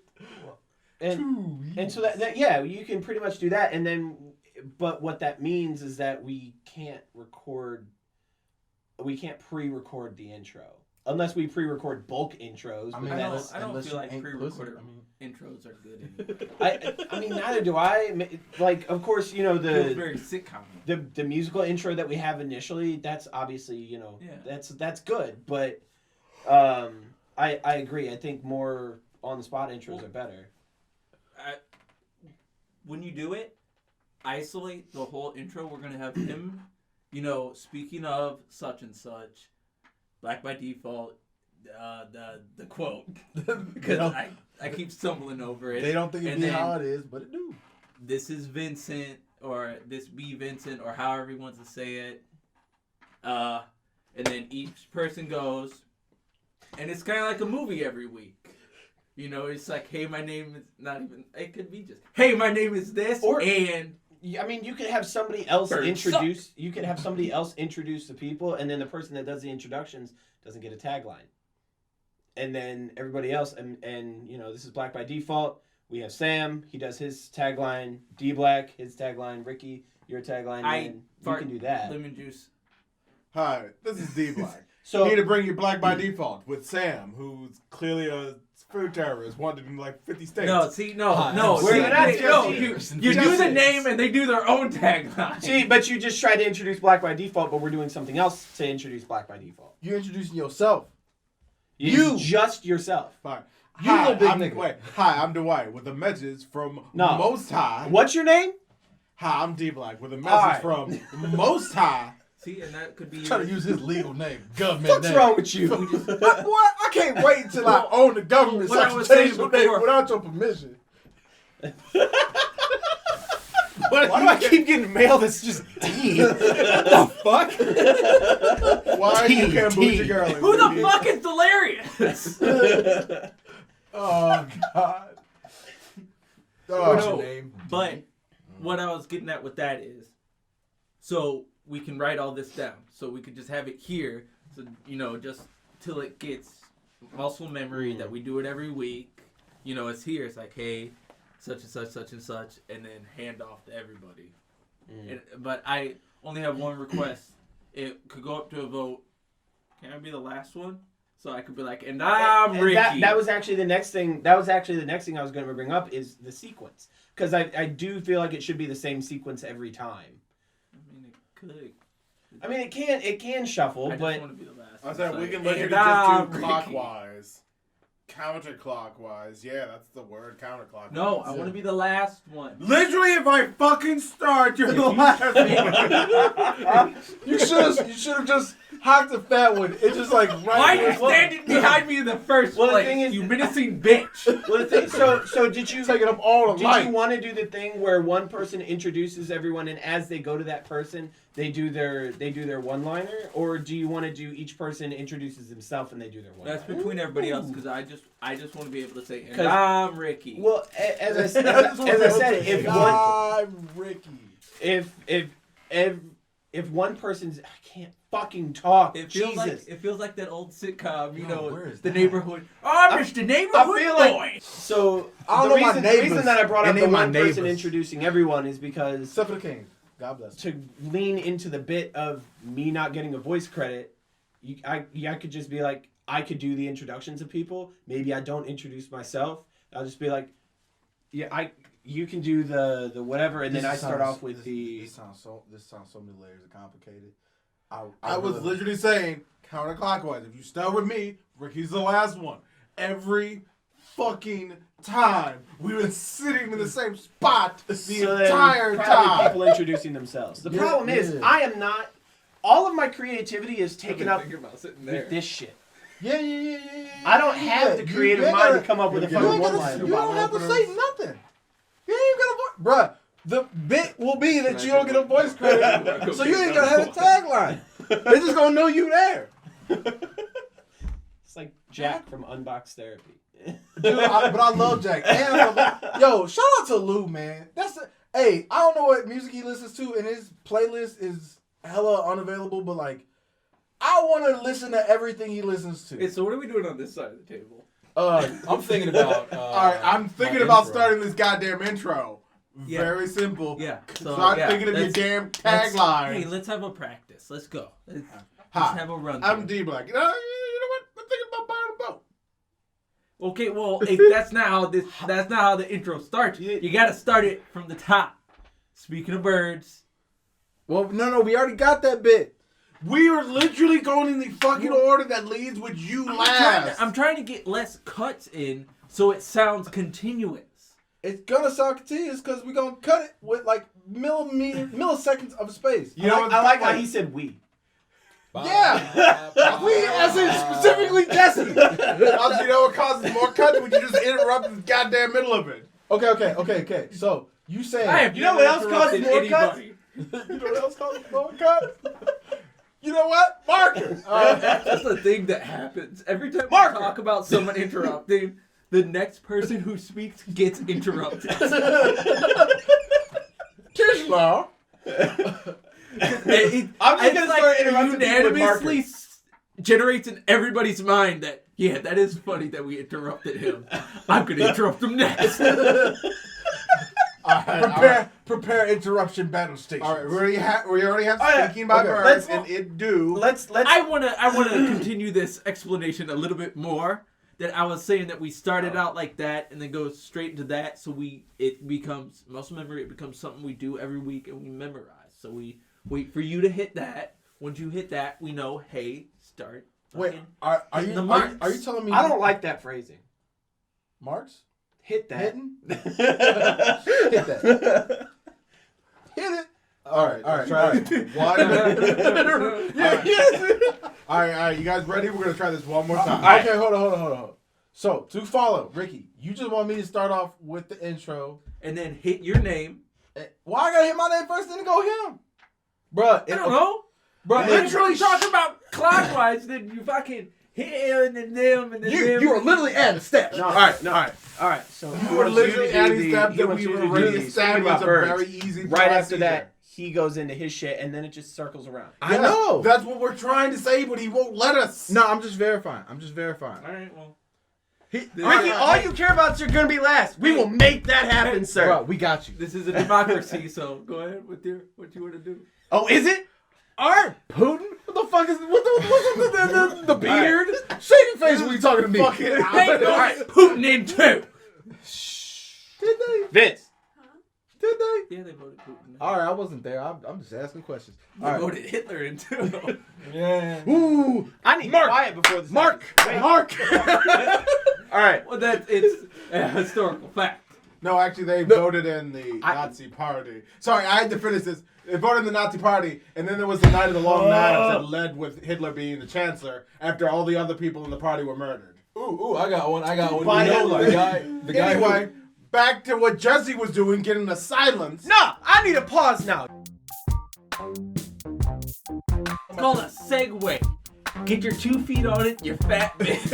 And so that yeah, you can pretty much do that, and then but what that means is that we can't pre-record the intro unless we pre-record bulk intros. I but mean, I that's- don't feel like ain't pre-recorded listening, intros are good. I mean, neither do I. Like, of course, you know It feels the very sitcom. the musical intro that we have initially. That's obviously that's good, but I agree. I think more on the spot intros are better. When you do it, isolate the whole intro. We're gonna have him, speaking of such and such, Black by Default, the quote, because I keep stumbling over it. They don't think it And be then- how it is, but it do. This is Vincent, or this be Vincent, or however he wants to say it. And then each person goes, and it's kind of like a movie every week. It's like, hey, my name is not even. It could be just, hey, my name is this, and I mean, you could have somebody else Birds introduce. You could have somebody else introduce the people, and then the person that does the introductions doesn't get a tagline. And then everybody else, and this is Black by Default. We have Sam. He does his tagline. D Black, his tagline. Ricky, your tagline, I then you fart can do that. lemon juice. Hi, this is D Black. So Need to bring you Black by Default with Sam, who's clearly a food terrorist, wanted in like 50 states. No, see, no. We're See, not you just do the name and they do their own tagline. See, but you just tried to introduce Black by Default, but we're doing something else to introduce Black by Default. You're introducing yourself. You just yourself. Fine. You little big I'm, nigga. Wait, hi, I'm Dwight with a message from No. Most High. What's your name? Hi, I'm D Black with a message Alright. from Most High. See, and that could be Trying to use his legal name, government What's name. wrong with you? Boy, I can't wait until I own the government so What I I can was change saying your name before- without your permission. Why do I keep getting mail that's just D? What the fuck? Why are you T, Cambodia T. girl? Who the fuck is delirious? Oh God. What's your No, name? but what I was getting at with that is, so we can write all this down. So we could just have it here. So, just till it gets muscle memory that we do it every week. It's here. It's like, hey, such and such, and then hand off to everybody. But I only have one request. It could go up to a vote. Can I be the last one? So I could be like, and I'm Ricky. That was actually the next thing. That was actually the next thing I was going to bring up is the sequence, because I do feel like it should be the same sequence every time. It could. I mean, it can shuffle, I but just want to be the last. I one. said It's we like, can literally and just I'm do Ricky. clockwise. Counterclockwise. Yeah, that's the word, counterclockwise. No, I want to be the last one. Literally, if I fucking start, you're the last one. You should have just hocked the fat one. It's just like right. Why are you there. standing behind me in the first Well, the place? thing is- You menacing bitch. well, the thing, so did you Taking up all the Did light. you want to do the thing where one person introduces everyone, and as they go to that person, they do their one-liner, or do you want to do each person introduces himself and they do their one-liner? That's between everybody else because I just want to be able to say, and 'Cause- I'm Ricky. Well, as I said, if one I'm Ricky. if one person's I can't fucking talk. It feels Jesus. like that old sitcom, where is the that? neighborhood. I'm just a neighborhood feel like- boy. So I don't the know my reason, the neighbors, reason that I brought up and the they my one person neighbors. introducing everyone is because Except for the king. God bless. to lean into the bit of me not getting a voice credit, I could just be like, I could do the introductions of people. Maybe I don't introduce myself. I'll just be like, you can do the whatever, and then I start off with the. This sounds so many layers of complicated. I was literally saying counterclockwise. If you start with me, Ricky's the last one. Every fucking time we were sitting in the same spot the So then entire probably time. people introducing themselves. The Yeah, problem is, yeah. I am not. All of my creativity is taken up about sitting with this shit. Yeah. I don't have the creative mind to come up with a You fucking ain't gotta- one-liner. You don't have to say nothing. You ain't gonna bruh. The bit will be that you don't get a voice credit, so you ain't gonna have a tagline. They're just gonna know you there. It's like Jack from Unbox Therapy. Dude, but I love Jack. And yo, shout out to Lou, man. Hey, I don't know what music he listens to, and his playlist is hella unavailable, but like, I want to listen to everything he listens to. So what are we doing on this side of the table? I'm thinking about. All right, I'm thinking my about intro. starting this goddamn intro. Yeah. Very simple. Yeah. Start thinking of your damn Hey, tagline. let's have a practice. Let's go. Let's Hi, have a run. I'm D Black. You know what? I'm thinking about buying a boat. Okay, well, if that's not how the intro starts. You gotta start it from the top. Speaking of birds, Well, no, we already got that bit. We are literally going in the fucking order that leads with you last. I'm trying to get less cuts in so it sounds continuous. It's gonna sound continuous because we're gonna cut it with like milliseconds of space. You know, I like how he said we. Yeah, we as in specifically Jesse. You know what causes more cuts when you just interrupt the goddamn middle of it. Okay. So you saying I have You know what else causes interrupted more cuts? anybody. you know what else causes more cuts? You know what? Marker. That's the thing that happens every time we talk about someone interrupting. The next person who speaks gets interrupted. Tishla. I'm just gonna start interrupting people with unanimously markers. generates in everybody's mind that that is funny that we interrupted him. I'm gonna interrupt him next. Prepare interruption battle station. All right, we already have Oh, yeah. speaking by Okay. birds and it do. Let's. I wanna continue this explanation a little bit more. That I was saying that we started out like that and then go straight into that, so it becomes muscle memory. It becomes something we do every week and we memorize. So we wait for you to hit that. Once you hit that, we know, hey, start. Wait, are you telling me? I don't like that phrasing. Marks? Hit that. Hitting? Hit that. Hit it. All right. Try it. One. All right. You guys ready? We're gonna try this one more time. Okay, hold on. So to follow, Ricky, you just want me to start off with the intro. And then hit your name. Why I gotta hit my name first, then go him? Bruh, I don't know. Bruh, Literally talking about clockwise, then you fucking hit him and then them and then them. You are literally adding steps. No. All right. All right. So You were literally adding steps that we were already established a very easy Right after procedure. that, he goes into his shit, and then it just circles around. I know. That's what we're trying to say, but he won't let us. No, I'm just verifying. All right, well. Ricky, all you care about is you're gonna be last. We will make that happen, sir. Bro, we got you. This is a democracy, so go ahead with what you want to do. Oh, is it? All right, Putin. What the fuck is what's the beard? Shady face. What you talking to me? Fucking They voted Putin in too. Did they? Vince. Did they? Yeah, they voted Putin. All right, I wasn't there. I'm just asking questions. They All right. voted Hitler in too. Yeah. Ooh. I need Mark. quiet before this. Mark. All right. Well, it's a historical fact. No, actually, they voted in the Nazi Party. Sorry, I had to finish this. They voted in the Nazi Party, and then there was the Night of the Long Knives that led with Hitler being the chancellor after all the other people in the party were murdered. Ooh, I got one. By Hitler. The guy Anyway, back to what Jesse was doing, getting the silence. No, I need a pause now. It's called a segue. Get your 2 feet on it, you fat bitch.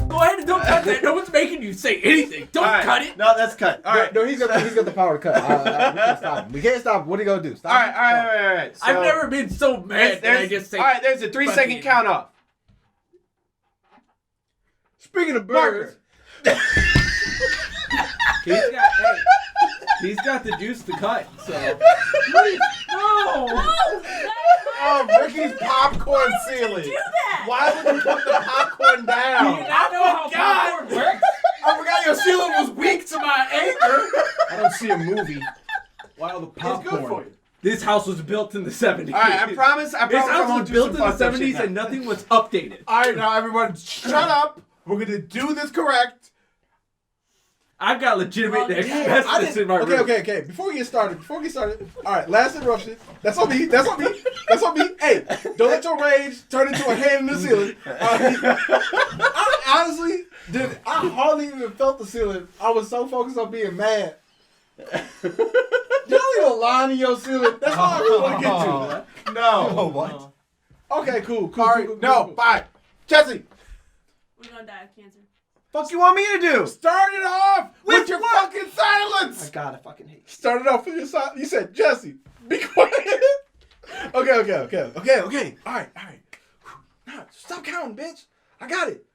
Go ahead and don't cut that. No one's making you say anything. Don't cut it. No, that's cut. All right. No, he's got the power to cut. We can't stop him. We can't stop him. What are you gonna do? Stop All him? right. So, I've never been so mad that I just say. all right, there's a 3-second count off. Speaking of burgers, He's got the juice to cut, so. No! Oh, Ricky's popcorn ceiling. Do that. Why would you put the popcorn down? Do you not know how popcorn works? I forgot your ceiling was weak to my anger. I don't see a movie. Why all the popcorn? It's good for you. This house was built in the 70s. All right, I promise. This I house won't was do built some in the fucked up 70s shit and now. nothing was updated. All right, now everyone, shut up. We're gonna do this correct. I've got legitimate Yeah, asbestos in my room. Okay. Before we get started. All right, last interruption. That's on me. Hey, don't let your rage turn into a hand in the ceiling. I honestly I hardly even felt the ceiling. I was so focused on being mad. You don't leave a line in your ceiling. That's all I really want to get to. No. what? Okay, cool. All right, no, bye. Jesse, We're gonna die of cancer. Fuck you want me to do? start it off with your what? fucking silence. God, I fucking hate you. Started off with your side. You said, Jesse, be quiet. Okay. All right. Nah, stop counting, bitch. I got it.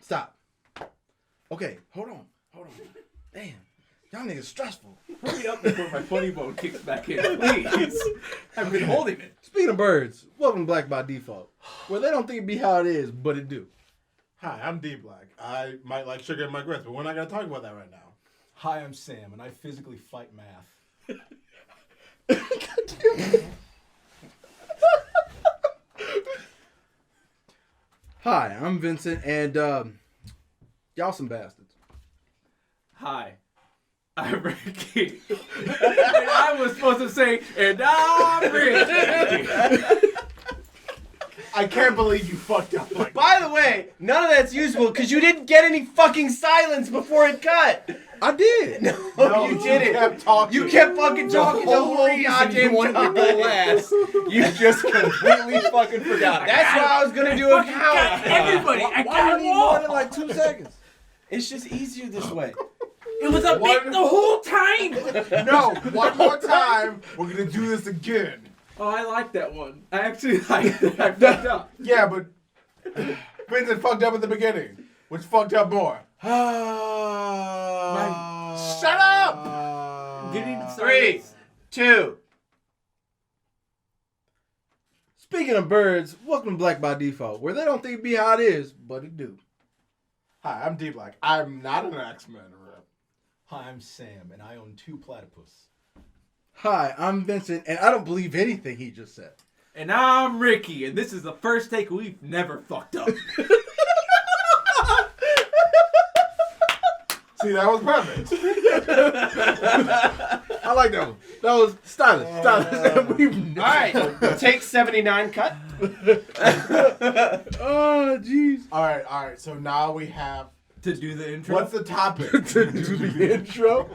Stop. Okay, hold on. Damn, y'all niggas stressful. Hurry up before my funny bone kicks back in, please. I've been holding it. Speaking of birds, welcome to Black by Default, where they don't think it be how it is, but it do. Hi, I'm D Black. I might like sugar in my grits, but we're not gonna talk about that right now. Hi, I'm Sam, and I physically fight math. Hi, I'm Vincent, and y'all some bastards. Hi, I'm Ricky. And I was supposed to say, and I'm Ricky. I can't believe you fucked up like By the way, none of that's useful because you didn't get any fucking silence before it cut. I did. No, you didn't. kept talking. You kept fucking talking the whole goddamn wanted to go last. You just completely fucking forgot. That's why I was gonna do a count. Everybody, I Why got you them need more all. than like 2 seconds? It's just easier this way. It was a bit the whole time. No, one more time. We're gonna do this again. Oh, I like that one. I actually like that. I fucked up. Yeah, but Vincent fucked up at the beginning. Which fucked up more? Right. Shut up! Getting 3, 2. Speaking of birds, welcome to Black by Default, where they don't think it be how it is, but it do. Hi, I'm D Black. I'm not an X-Men rep. Hi, I'm Sam, and I own 2 platypus. Hi, I'm Vincent, and I don't believe anything he just said. And I'm Ricky, and this is the first take we've never fucked up. See, that was perfect. I like that one. That was stylish. All right, take 79 cut. Oh, jeez. All right. So now we have. To do the intro. What's the topic? To do the intro.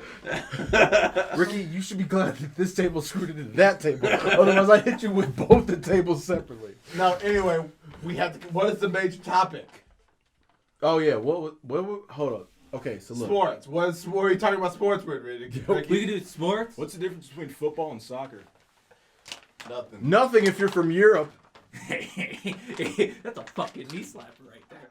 Ricky, you should be glad that this table screwed into that table. Otherwise, I hit you with both the tables separately. Now, anyway, we have to. What is the major topic? Oh yeah. What? Hold up. Okay, so look. Sports. What are you talking about sports with, Ricky? We can do sports. What's the difference between football and soccer? Nothing. Nothing if you're from Europe. That's a fucking knee slapper right there.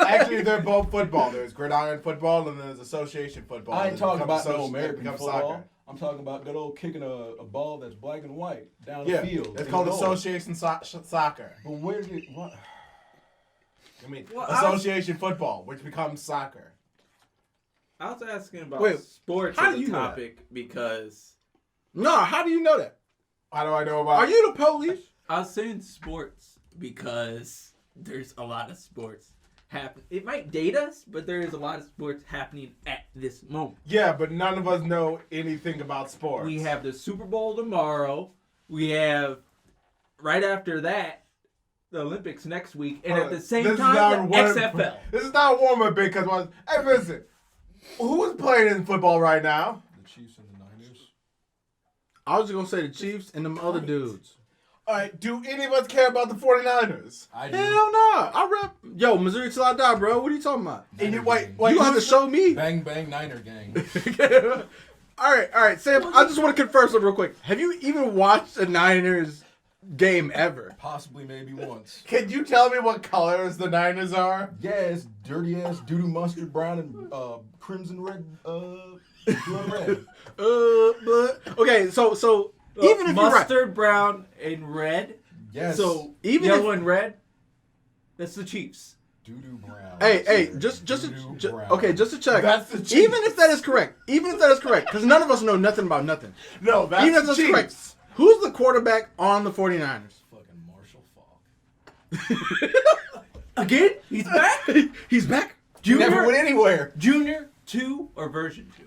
Actually, they're both football. There's gridiron football and there's association football. I ain't talking about no American becomes football. soccer. I'm talking about good old kicking a ball that's black and white down Yeah, the field. it's called association soccer. But where did what? I mean, Well, association football, which becomes soccer. I was asking about Wait, sports how as do a you know that? topic because No, how do you know that? How do I know about? Are you the police? I was saying sports because there's a lot of sports happen. It might date us, but there is a lot of sports happening at this moment. Yeah, but none of us know anything about sports. We have the Super Bowl tomorrow. We have right after that the Olympics next week, and at the same time the XFL. This is not a warm-up bit because hey, listen, who's playing in football right now? The Chiefs and the Niners. I was just gonna say the Chiefs and them other dudes. All right, do any of us care about the 49ers? I do. Hell no! I rep. Yo, Missouri till I die, bro. What are you talking about? And Niner wait, gang. wait, You gonna have to show me. Bang bang Niner gang. All right, Sam. I just want to confirm something real quick. Have you even watched a Niners game ever? Possibly maybe once. Can you tell me what colors the Niners are? Yeah, it's dirty ass doo-doo mustard brown and crimson red blood red. But okay, so even if you're right, Mustard, brown, and red. Yes. So Even yellow if- and red. That's the Chiefs. Doo-doo brown. hey, just Doo-doo brown. okay, just to check. That's the Chiefs. Even if that is correct, because none of us know nothing about nothing. No, that's Even if the that's Chiefs. correct, who's the quarterback on the 49ers? Fucking Marshall Falk. Again? He's back? He's back. Never went anywhere. Junior 2 or version 2?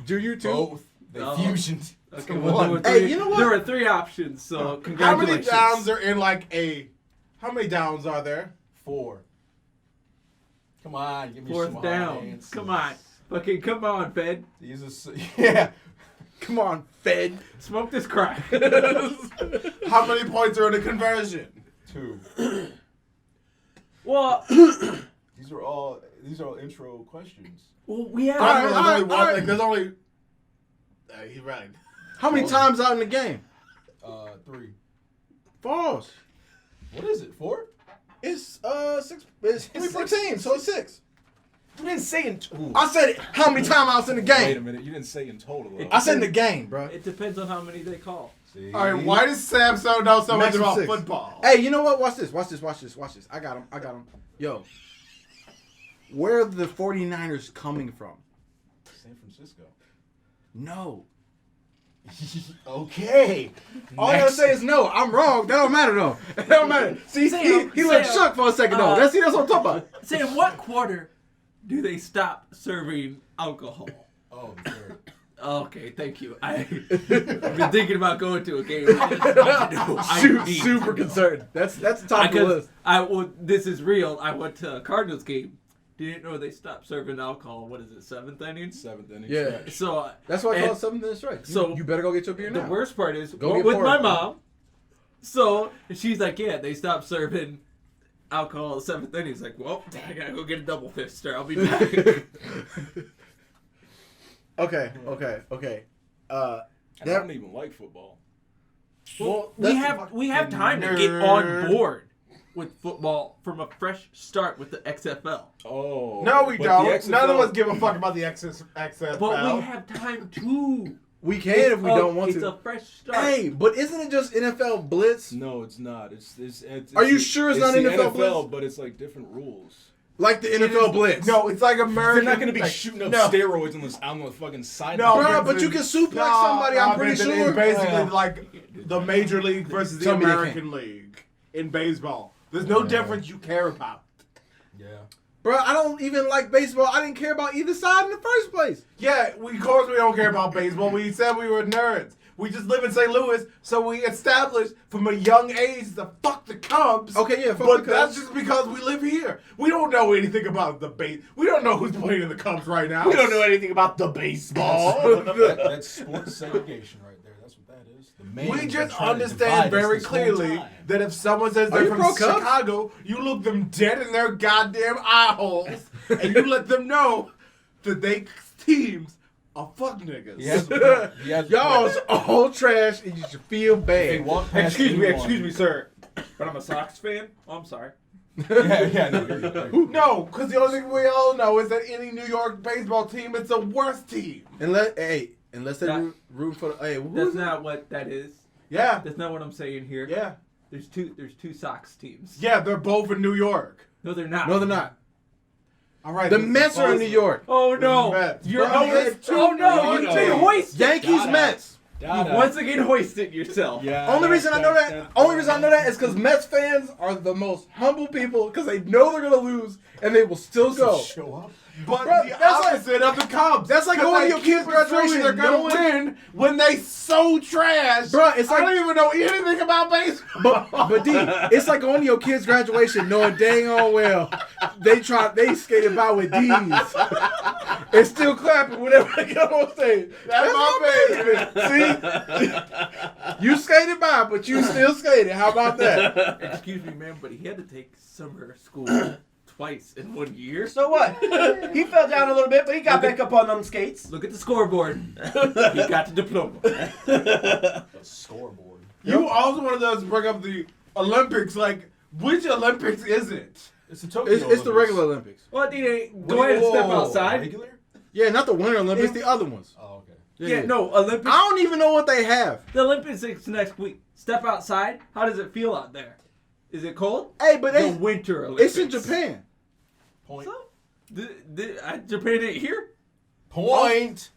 Junior too. Both. They Oh. fusioned. Okay, to well, there one. were Hey, three, you know what? There were 3 options, so How many congratulations. downs are in how many downs are there? 4. Come on, give me 4th some down. hard answers. Come on. Fucking come on, Fed. These are yeah. Come on, Fed. Smoke this crack. How many points are in a conversion? 2. well, These are all intro questions. we have... All right, There's all only right, one. all right. Like, there's only. He's right. How many times out in the game? 3. False. What is it? 4? It's 6. It's 3 per team, so it's 6. You didn't say in total. I said how many timeouts in the Wait a game. minute, you didn't say in total. Though. I said in the game, bro. It depends on how many they call. See? All right, why does Sam know so much Maximum about 6. football? Hey, you know what? Watch this. I got him. Yo. Where are the 49ers coming from? San Francisco. No. Okay. All I gotta say is no. I'm wrong. That don't matter though. That don't matter. See, he looked shook for a second though. That's what I'm talking about. Say, in what quarter do they stop serving alcohol? Oh, the 3rd. Okay, thank you. I've been thinking about going to a game. I just need to know. I need Super to know. concerned. That's the top of the list. This is real. I went to a Cardinals game. Didn't know they stopped serving alcohol. What is it, 7th inning? 7th inning. Yeah. stretch. So That's why I call and it 7 minutes straight. so you better go get your beer the now. worst part is Go with get my poured. mom. So she's like, yeah, they stopped serving alcohol at 7th inning. He's like, well, I gotta go get a double fister. I'll be back. Okay. I don't even like football. Well, that's we have time to get on board. with football from a fresh start with the XFL. Oh. No, we but don't. the XFL None of us give a fuck about the XFL. But we have time to. We can if we don't want It's to. a fresh start. Hey, but isn't it just NFL Blitz? No, it's not. It's Are you sure it's not the NFL NFL, Blitz? but it's like different rules. Like the NFL Blitz. No, it's like American. They're not going to be shooting up steroids on the fucking side. No, Bro, but you can suplex somebody, I'm pretty it's sure. basically like the Major League versus the Tell me they American League in baseball. There's no difference you care about. Yeah. Bro, I don't even like baseball. I didn't care about either side in the first place. Yeah, of course we don't care about baseball. We said we were nerds. We just live in St. Louis, so we established from a young age to fuck the Cubs. Okay, yeah, fuck but the Cubs. that's just because we live here. We don't know anything about the base. We don't know who's playing in the Cubs right now. We don't know anything about the baseball. That's sports segregation right there. That's what that is. The man We is just trying to understand divide us very this whole clearly time. that if someone says Are they're you from pro Cubs? Chicago, you look them dead in their goddamn eye holes and you let them know that they teams are fuck niggas. Y'all's all trash and you should feel They bad. walk past Excuse me, sir. But I'm a Sox fan. Oh, I'm sorry. No, because the only thing we all know is that any New York baseball team is the worst team. Unless they That- root for the. Hey, who That's is it? not what that is. Yeah, That's not what I'm saying here. yeah, There's two Sox teams. yeah. They're both in New York. No, they're not. No, they're not. All right. The this is Mets are in New awesome. York. Oh no! Mets. You're Bro, hoist- it's Oh no! two- You've been hoisted. Yankees, Dada. Mets. You once again hoisted yourself. Only reason I know that is because Mets fans are the most humble people because they know they're gonna lose and they will still go. Show up. But Bro, the that's like- opposite of the Cubs. that's like 'Cause going to they your kid's keep graduation, assuming they're gonna knowing- win when they so trash. Bro, it's I like- don't even know anything about baseball. But D, it's like going to your kid's graduation knowing dang on well they skated by with D's and still clapping whenever they get on stage. That's my baby. See, you skated by, but you still skated. How about that? Excuse me, ma'am, but he had to take summer school twice in 1 year. So what? He fell down a little bit, but he got back up on them skates. Look at the scoreboard. He got the diploma. Scoreboard. You also wanted us to bring up the Olympics. Like, which Olympics is it? It's the Tokyo It's the Olympics. regular Olympics. Well, go ahead and step Whoa, outside. Regular? Yeah, not the Winter Olympics, the other ones. Oh, okay. Yeah, no, Olympics. I don't even know what they have. The Olympics is next week. Step outside. How does it feel out there? Is it cold? Hey, but The Winter Olympics. it's in Japan. Point. So, Japan ain't here. Point.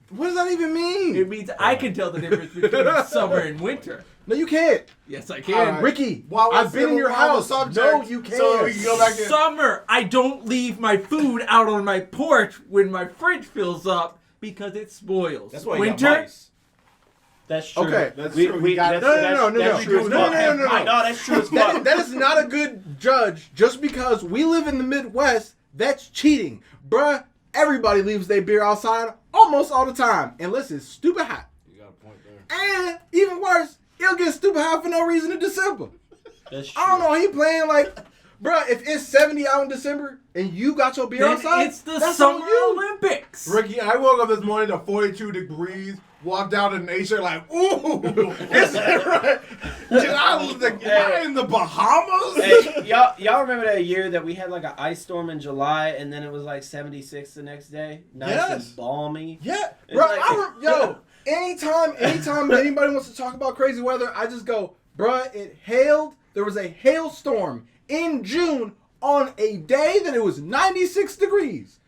What does that even mean? It means I can tell the difference between summer and winter. No, you can't. Yes, I All can. right. Ricky, While we're I've been in your still on the house. subject, No, you can't. So we can go back to Summer. I don't leave my food out on my porch when my fridge fills up because it spoils. That's why you winter. got mice. That's true. Okay. That's true. We got- No. That's true as No, fuck. no, no, no. I know that's true as That, fuck. that is not a good judge. Just because we live in the Midwest, that's cheating. Bruh, everybody leaves their beer outside almost all the time. Unless it's stupid hot. You got a point there. And even worse, it'll get stupid hot for no reason in December. That's true. I don't know, he playing like, bruh, if it's 70 out in December and you got your beer Then outside, it's the that's Summer on you. Olympics. Ricky, I woke up this morning to 42 degrees, walked out in nature like, ooh, is that right? Did I am I in the Bahamas? Hey, y'all remember that year that we had like an ice storm in July and then it was like 76 the next day? Nice Yes. and balmy. Yeah, It's bro. like- Anytime anybody wants to talk about crazy weather, I just go, bruh, it hailed. There was a hailstorm in June on a day that it was 96 degrees.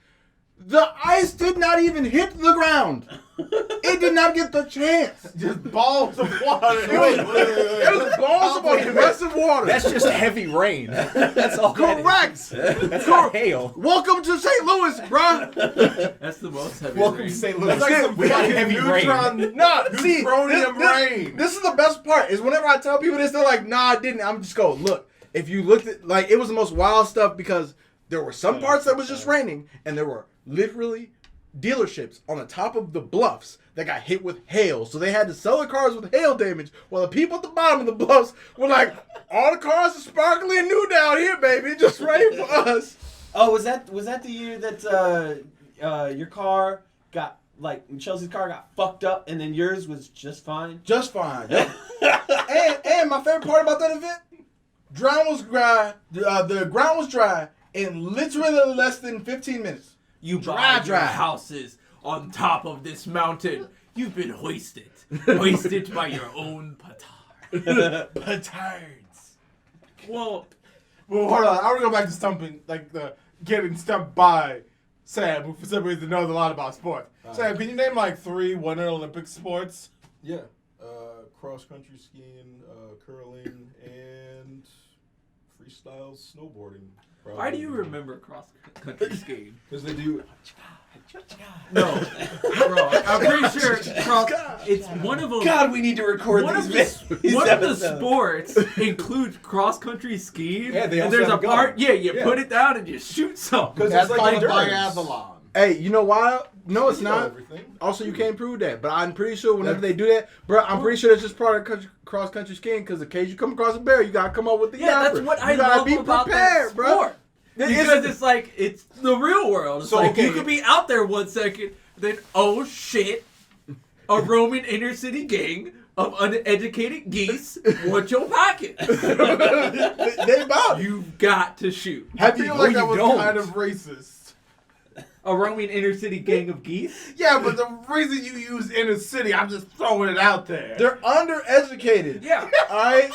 The ice did not even hit the ground. It did not get the chance. Just balls of water. It was balls of aggressive water. That's just heavy rain. That's all. correct. That's not hail. Welcome to St. Louis, bruh. That's the most heavy Welcome rain. to St. Louis. It's like some We got fucking heavy rain. neutron. No, see, Neutronium rain. This is the best part. Is whenever I tell people this, they're like, "Nah, I didn't." I'm just going, look. If you looked at like, it was the most wild stuff because there were some parts that was just raining, and there were literally dealerships on the top of the bluffs that got hit with hail. So they had to sell the cars with hail damage, while the people at the bottom of the bluffs were like, "All the cars are sparkly and new down here, baby. It just rained for us." Oh, was that the year that your car got like Chelsea's car got fucked up and then yours was just fine? Just fine. Yep. and my favorite part about that event, ground was dry. The ground was dry in literally less than 15 minutes. You Dry. buy your houses on top of this mountain. You've been hoisted by your own petard. Petards. Well, Well, hold on. I want to go back to stumping, like the getting stumped by Sam, who for some reason knows a lot about sports. Sam, can you name like 3 Winter Olympic sports? Yeah. Cross country skiing, curling, and freestyle snowboarding. why do you remember cross-country skiing? Because they do. No, bro. I'm pretty sure it's one of them. God, we need to record One of these the sports includes cross-country skiing. Yeah, they and also there's have a a gun. part. Yeah, you Yeah. put it down and you shoot something. Because That's it's like called endurance. biathlon. Hey, you know why? No, it's You know not. everything. Also, you can't prove that, but I'm pretty sure whenever they do that, bro, I'm pretty sure it's just part of cross country skiing. Because in case you come across a bear, you gotta come up with the Yeah, that's yapper. what I you gotta love be about prepared, that bro. sport. Because it's like it's the real world. It's So, like okay. you could be out there 1 second, then oh shit, a Roman inner city gang of uneducated geese want your pocket. they about You've got to shoot. I feel like that was don't. kind of racist. A Roman inner city gang of geese? Yeah, but the reason you use inner city, I'm just throwing it out there. They're undereducated. Yeah. All right.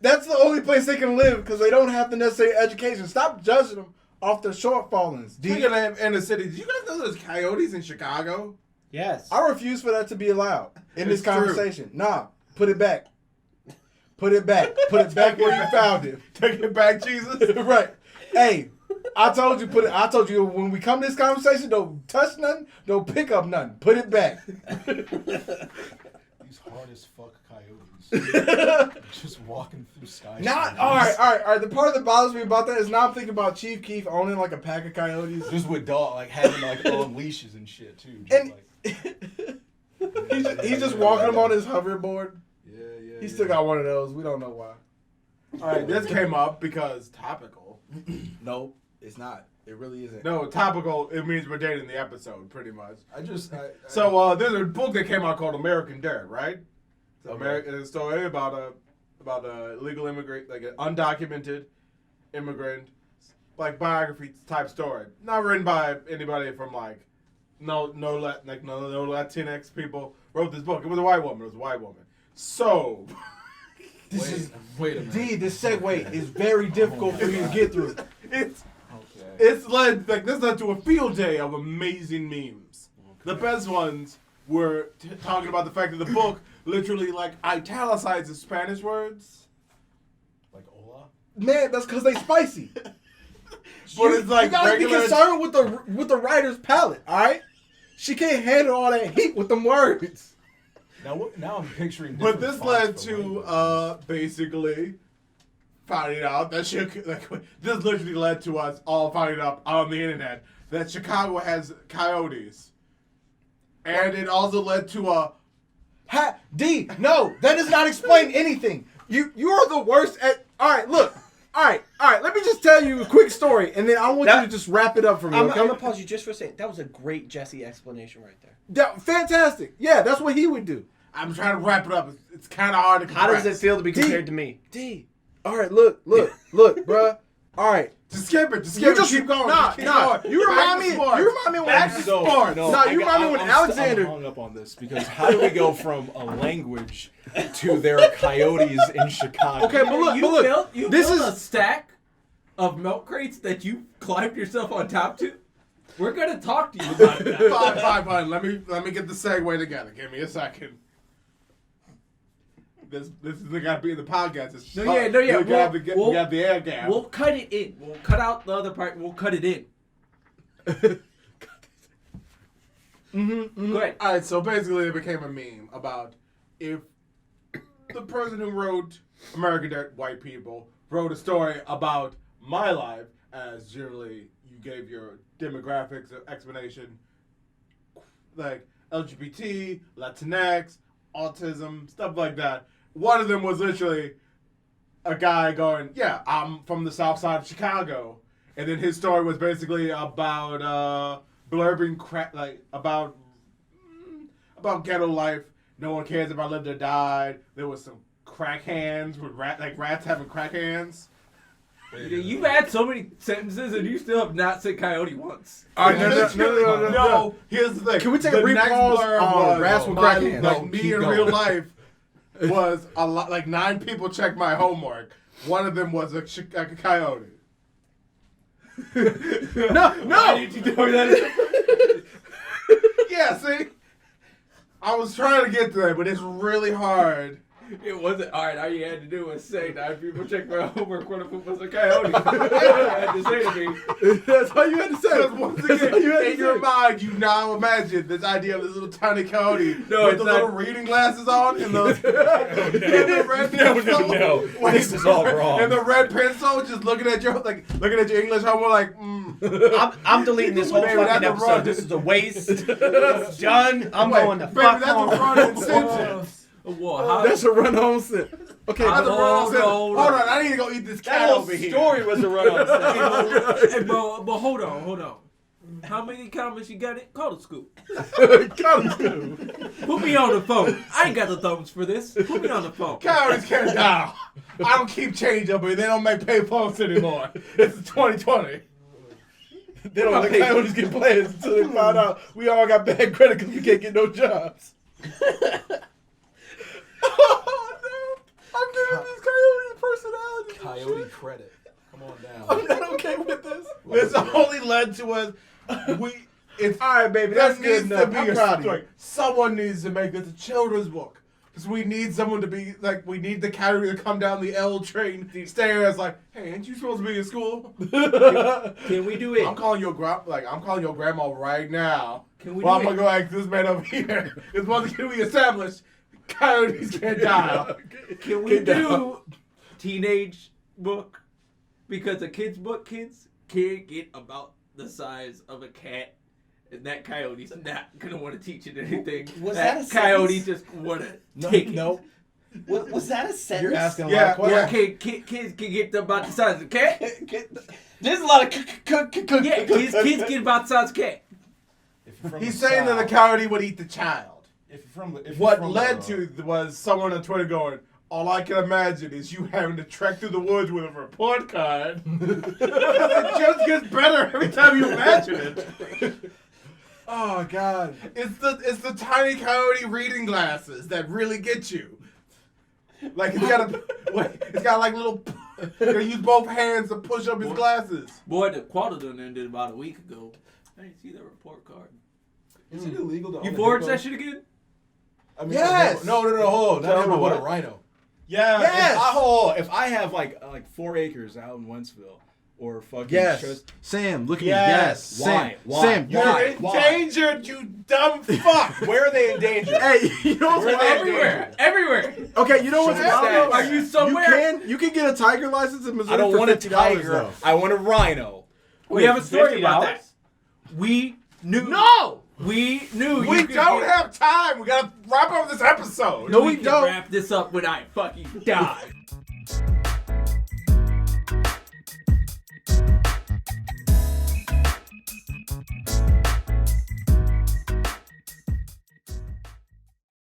That's the only place they can live because they don't have the necessary education. Stop judging them off their shortfallings. Speaking of inner city, did you guys know there's coyotes in Chicago? Yes. I refuse for that to be allowed in this It's true. conversation. Nah, put it back. Put it back. Put it back where you found it. Take it back, Jesus. Right. Hey, I told you I told you when we come to this conversation, don't touch nothing, don't pick up nothing. Put it back. These hard as fuck coyotes. Just walking through sky. Not all right. The part that bothers me about that is now I'm thinking about Chief Keef owning like a pack of coyotes. Just with dog, like having like on leashes and shit too. Just And like, he's just walking them on his hoverboard. yeah. He still got one of those. We don't know why. All right, this came up because topical. No, it's not. It really isn't. No, topical, it means we're dating the episode, pretty much. So There's a book that came out called American Dirt, right? It's a story about a illegal immigrant, like an undocumented immigrant, like biography type story. Not written by anybody from no Latinx people wrote this book. It was a white woman. So wait a minute. D, this segue is very difficult for you to get through. this led to a field day of amazing memes. The best ones were talking about the fact that the book literally italicizes Spanish words. Like hola. Man, that's because they spicy. But it's like you gotta be regular- concerned with the writer's palate, all right? She can't handle all that heat with them words. Now I'm picturing. But different this led fonts for to languages. basically finding out that this literally led to us all finding out on the internet that Chicago has coyotes, and it also led to D, no, that does not explain anything. You are the worst at. All right, look. All right. Let me just tell you a quick story, and then I want you to just wrap it up for me. I'm Okay? gonna pause you just for a second. That was a great Jesse explanation right there. Fantastic. Yeah, that's what he would do. I'm trying to wrap it up. It's kind of hard to compress. How does it feel to be compared to me? D. All right, look, bruh. All right. Just skip it. Just You skip it. just Keep going. Nah. Just keep going. You Back remind to me. sports. You remind me when Back to sports. No, you remind me when Alexander. I'm hung up on this because how do we go from a language to there are coyotes in Chicago? Okay, but look, You this built is a stack of milk crates that you climbed yourself on top to. We're gonna talk to you about that. Fine. Let me get the segue together. Give me a second. This is got to be in the podcast. No, yeah. We got the air gap. We'll cut it in. We'll cut out the other part. We'll cut it in. Go ahead. All right, so basically it became a meme about if the person who wrote American Dirt, white people, wrote a story about my life, as generally you gave your demographics explanation, like LGBT, Latinx, autism, stuff like that. One of them was literally a guy going, yeah, I'm from the south side of Chicago. And then his story was basically about blurbing crap, about ghetto life. No one cares if I lived or died. There was some crack hands with rats having crack hands. You've had so many sentences and you still have not said coyote once. All right, no. No, here's the thing. Can we take a The brief next pause blurb on was rats with my- crack hands? Like No, me keep in going. real life was a lot. Like 9 people checked my homework. One of them was a coyote. No. Why did you do that? Yeah, see, I was trying to get to that, but it's really hard. It wasn't alright. All you had to do was say 9 people check my homework. One of them was a coyote. That's all you had to say to me. That's all you had to say. Because once again, in your mind, you now imagine this idea of this little tiny coyote No, with it's the not. little reading glasses on and those and the red pencil. No. This is all wrong. And the red pencil just looking at your English homework like, I'm deleting this whole Baby, fucking that's a episode. run. This is a waste. It's done. I'm going to baby, fuck that's a home. running sentence. Whoa, how, That's a run home sentence. Okay, That's a run-on Hold sentence. on. Hold on, I need to go eat this That cat whole over here. story was a run-on. hey, but hold on. How many comments you got? Call the scoop. Put me on the phone. I ain't got the thumbs for this. Put me on the phone. Coyotes can't dial. I don't keep change up here. They don't make pay phones anymore. It's 2020. They don't let coyotes get players until they find out we all got bad credit because we can't get no jobs. Oh no! I'm giving these coyotes personality. Coyote credit. Come on down. I'm not okay with this. This only led to us. It's All right, baby, there that's good needs to enough. be I'm a proud of story. you. Someone needs to make this a children's book. Because we need someone to be like, we need the coyote to come down the L train stairs like, hey, ain't you supposed to be in school? Can we do it? I'm calling your grandma right now. Can we Well, I'm do gonna it? go ask this man over here. Because once again we established, coyotes can't dial. Can we do teenage book? Because a kid's book, kids can't get about the size of a cat. And that coyote's not gonna want to teach it anything. Was that a coyote sentence? just wanna take it. No. Was that a sentence? You're asking a Yeah, lot of questions. Okay, kids can get about the size of a cat. There's a lot of Yeah, kids get about the size of a cat. If you're from He's the saying that the South, coyote would eat the child. If you're from the, if you're What from led the, to was someone on Twitter going, all I can imagine is you having to trek through the woods with a report card. It just gets better every time you imagine it. Oh God. It's the tiny coyote reading glasses that really get you. Like it's got like little. You gotta use both hands to push up his glasses. Boy, the quota done ended about a week ago. I didn't see that report card. is it illegal to You own a forged hippo? that shit again? I mean, Yes! No, hold on. Tell Not me hippo, what. but a rhino. Yeah. Yes! If I have like 4 acres out in Wentzville, or fucking Yes. Sam, look at Yes. me. Yes. Why? Sam. Why? Sam, You're Why? endangered, you dumb fuck. Where are they endangered? Hey, you know what's Where wild? Everywhere. Okay, you know what's Show me wild? stats. Are you somewhere? You can get a tiger license in Missouri I don't for want a $50 tiger. though. I want a rhino. We have a story $50? about that. We knew. No! We knew. We you could don't get- have time. We gotta wrap up this episode. No, we we can don't. wrap this up when I fucking die.